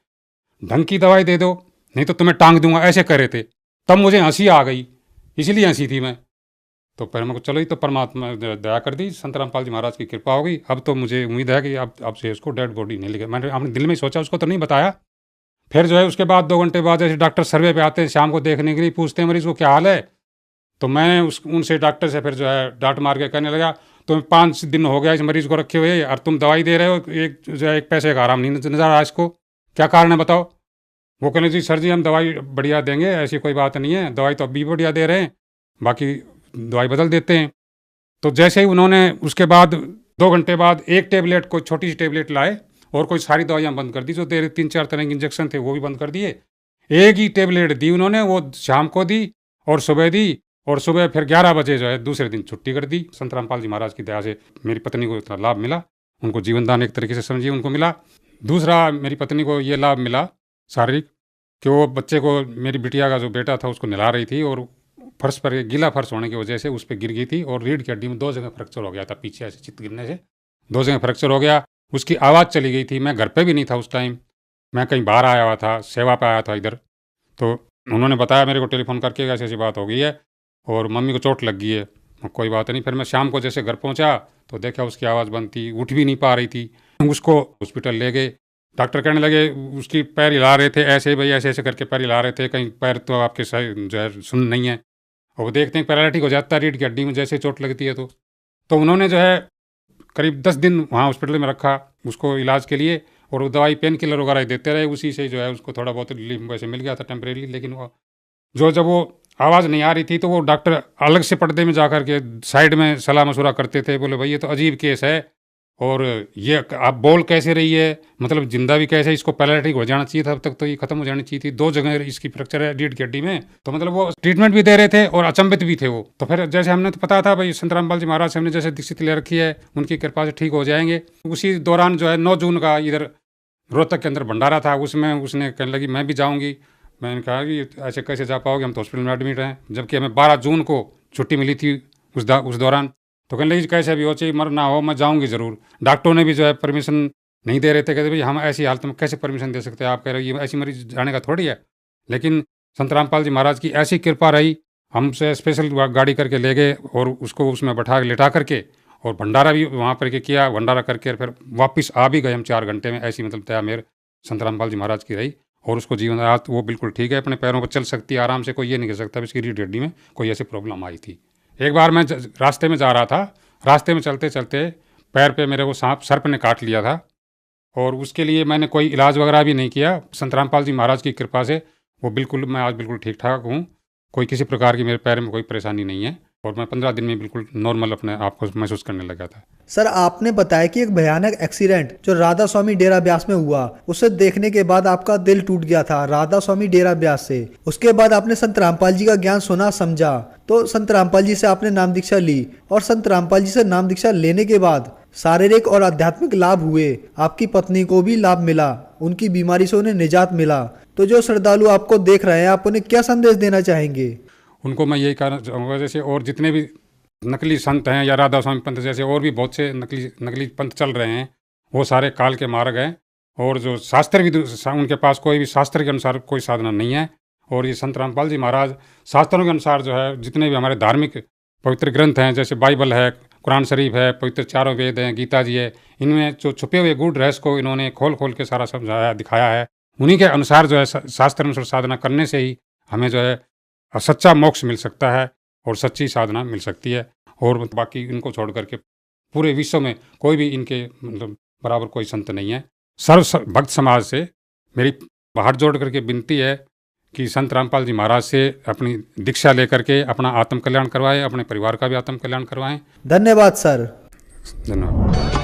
ढंग की दवाई दे दो नहीं तो तुम्हें टांग दूंगा, ऐसे कह रहे थे। तब मुझे हंसी आ गई, इसलिए हंसी थी मैं। तो फिर मेरे को चलो, ये तो परमात्मा दया कर दी, संत रामपाल जी महाराज की कृपा होगी, अब तो मुझे उम्मीद है कि अब से इसको डेड बॉडी नहीं लेगा। मैंने अपने दिल में सोचा, उसको तो नहीं बताया। फिर जो है उसके बाद 2 घंटे बाद ऐसे डॉक्टर सर्वे पे आते हैं शाम को देखने के लिए, पूछते हैं मरीज को क्या हाल है। तो मैं उनसे डॉक्टर से फिर जो है डांट मार के कहने लगा, तुम्हें 5 दिन हो गया इस मरीज को रखे हुए और तुम दवाई दे रहे हो, एक जो है 1 पैसे का आराम नहीं नजर आ रहा इसको, क्या कारण है बताओ। वो कहने जी सर जी हम दवाई बढ़िया देंगे, ऐसी कोई बात नहीं है, दवाई तो अब भी बढ़िया दे रहे हैं, बाकी दवाई बदल देते हैं। तो जैसे ही उन्होंने उसके बाद 2 घंटे बाद एक टेबलेट, कोई छोटी सी टेबलेट लाए और कोई सारी दवाइयाँ बंद कर दी, जो 3-4 तरह के इंजेक्शन थे वो भी बंद कर दिए। एक ही टेबलेट दी उन्होंने, वो शाम को दी और सुबह दी, और सुबह फिर 11 बजे जो है दूसरे दिन छुट्टी कर दी। संत रामपाल जी महाराज की दया से मेरी पत्नी को इतना लाभ मिला, उनको जीवन दान एक तरीके से समझिए उनको मिला। दूसरा मेरी पत्नी को ये लाभ मिला शारीरिक, कि वो बच्चे को, मेरी बिटिया का जो बेटा था उसको नहला रही थी और फर्श पर गीला फर्श होने की वजह से उस पर गिर गई थी और रीढ़ की हड्डी में 2 जगह फ्रैक्चर हो गया था, पीछे ऐसे चित गिरने से 2 जगह फ्रैक्चर हो गया। उसकी आवाज़ चली गई थी, मैं घर पे भी नहीं था उस टाइम, मैं कहीं बाहर आया हुआ था, सेवा पे आया था इधर। तो उन्होंने बताया मेरे को टेलीफोन करके ऐसी ऐसी बात हो गई है और मम्मी को चोट लग गई है। कोई बात नहीं। फिर मैं शाम को जैसे घर पहुंचा तो देखा उसकी आवाज़ बंद थी, उठ भी नहीं पा रही थी। उसको हॉस्पिटल ले गए, डॉक्टर कहने लगे उसकी पैर हिला रहे थे, ऐसे भाई ऐसे ऐसे करके पैर हिला रहे थे, कहीं पैर तो आपके सही जो है सुन नहीं है। और वो देखते हैं पैरालिटिक हो जाता है रीढ़ की हड्डी में जैसे चोट लगती है। तो उन्होंने जो है करीब 10 दिन वहाँ हॉस्पिटल में रखा उसको इलाज के लिए, और वो दवाई पेन किलर वगैरह देते रहे, उसी से जो है उसको थोड़ा बहुत रिलीफ वैसे मिल गया था टेम्परेरी। लेकिन वो जब वो आवाज़ नहीं आ रही थी तो वो डॉक्टर अलग से पर्दे में जा कर के साइड में सलाह मशुरा करते थे, बोले भाई ये तो अजीब केस है और ये आप बोल कैसे रही है, मतलब जिंदा भी कैसे, इसको पैरालिटिक हो जाना चाहिए था, अब तक तो ये खत्म हो जानी चाहिए थी, 2 जगह इसकी फ्रैक्चर है रीढ़ की हड्डी में। तो मतलब वो ट्रीटमेंट भी दे रहे थे और अचंभित भी थे वो। तो फिर जैसे हमने तो पता था भाई संत रामपाल जी महाराज से हमने जैसे दीक्षित ले रखी है, उनकी कृपा से ठीक हो जाएंगे। उसी दौरान जो है 9 जून का इधर रोहतक के अंदर भंडारा था, उसमें उसने कहने लगी मैं भी जाऊँगी। मैंने कहा कि ऐसे कैसे जा पाओगे, हम तो हॉस्पिटल में एडमिट हैं, जबकि हमें 12 जून को छुट्टी मिली थी उस दौरान। तो कहने लगी कैसे भी हो, चाहे मर ना हो, मैं जाऊंगी ज़रूर। डॉक्टरों ने भी जो है परमिशन नहीं दे रहे थे, कहते भाई हम ऐसी हालत में कैसे परमिशन दे सकते हैं, आप कह रहे हो ये ऐसी मरीज जाने का थोड़ी है। लेकिन संत रामपाल जी महाराज की ऐसी कृपा रही, हमसे स्पेशल गाड़ी करके ले गए और उसको उसमें बैठा लेटा करके, और भंडारा भी वहाँ पर किया, भंडारा करके फिर वापस आ भी गए हम 4 घंटे में। ऐसी मतलब दया मेरे संत रामपाल जी महाराज की रही, और उसको जीवन रात वो बिल्कुल ठीक है, अपने पैरों पर चल सकती है आराम से, कोई ये नहीं कह सकता इसकी रीढ़ हड्डी में कोई ऐसी प्रॉब्लम आई थी। एक बार मैं रास्ते में जा रहा था, रास्ते में चलते चलते पैर पे मेरे को सांप सर्प ने काट लिया था, और उसके लिए मैंने कोई इलाज वगैरह भी नहीं किया। संत रामपाल जी महाराज की कृपा से वो बिल्कुल, मैं आज बिल्कुल ठीक ठाक हूँ, कोई किसी प्रकार की मेरे पैर में कोई परेशानी नहीं है, और मैं 15 दिन में बिल्कुल नॉर्मल अपने आप को महसूस करने लगा था। सर, आपने बताया कि एक भयानक एक्सीडेंट जो राधा स्वामी डेरा ब्यास में हुआ, उसे देखने के बाद आपका दिल टूट गया था राधा स्वामी डेरा ब्यास से। उसके बाद आपने संत रामपाल जी का ज्ञान सुना समझा, तो संत रामपाल जी से आपने नाम दीक्षा ली, और संत रामपाल जी से नाम दीक्षा लेने के बाद शारीरिक और आध्यात्मिक लाभ हुए। आपकी पत्नी को भी लाभ मिला, उनकी बीमारी से उन्हें निजात मिला। तो जो श्रद्धालु आपको देख रहे हैं, आप उन्हें क्या संदेश देना चाहेंगे? उनको मैं यही कहना चाहूँगा, जैसे और जितने भी नकली संत हैं या राधा स्वामी पंथ जैसे और भी बहुत से नकली पंथ चल रहे हैं, वो सारे काल के मार्ग हैं, और जो शास्त्र भी उनके पास कोई भी शास्त्र के अनुसार कोई साधना नहीं है। और ये संत रामपाल जी महाराज शास्त्रों के अनुसार जो है जितने भी हमारे धार्मिक पवित्र ग्रंथ हैं, जैसे बाइबल है, कुरान शरीफ है, पवित्र 4 वेद हैं, गीता जी है, इनमें जो छुपे हुए गूढ़ रहस्य को इन्होंने खोल खोल के सारा समझाया दिखाया है। उन्हीं के अनुसार जो है शास्त्र अनुसार साधना करने से ही हमें जो है सच्चा मोक्ष मिल सकता है और सच्ची साधना मिल सकती है। और बाकी इनको छोड़ करके पूरे विश्व में कोई भी इनके मतलब बराबर कोई संत नहीं है। सर्व भक्त समाज से मेरी हाथ जोड़ करके विनती है कि संत रामपाल जी महाराज से अपनी दीक्षा लेकर के अपना आत्म कल्याण करवाएं, अपने परिवार का भी आत्म कल्याण करवाएं। धन्यवाद सर। धन्यवाद।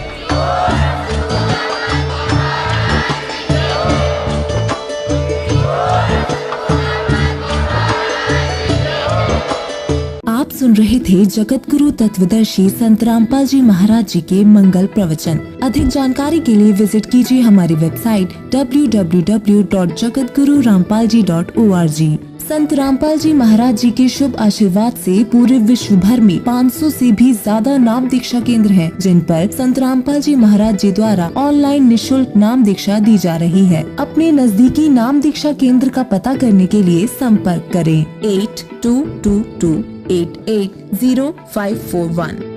आप सुन रहे थे जगत गुरु तत्वदर्शी संत रामपाल जी महाराज जी के मंगल प्रवचन। अधिक जानकारी के लिए विजिट कीजिए हमारी वेबसाइट www.jagatgururampalji.org। संत रामपाल जी महाराज जी के शुभ आशीर्वाद से पूरे विश्व भर में 500 से भी ज्यादा नाम दीक्षा केंद्र हैं, जिन पर संत रामपाल जी महाराज जी द्वारा ऑनलाइन निशुल्क नाम दीक्षा दी जा रही है। अपने नजदीकी नाम दीक्षा केंद्र का पता करने के लिए संपर्क करें 8222 880541।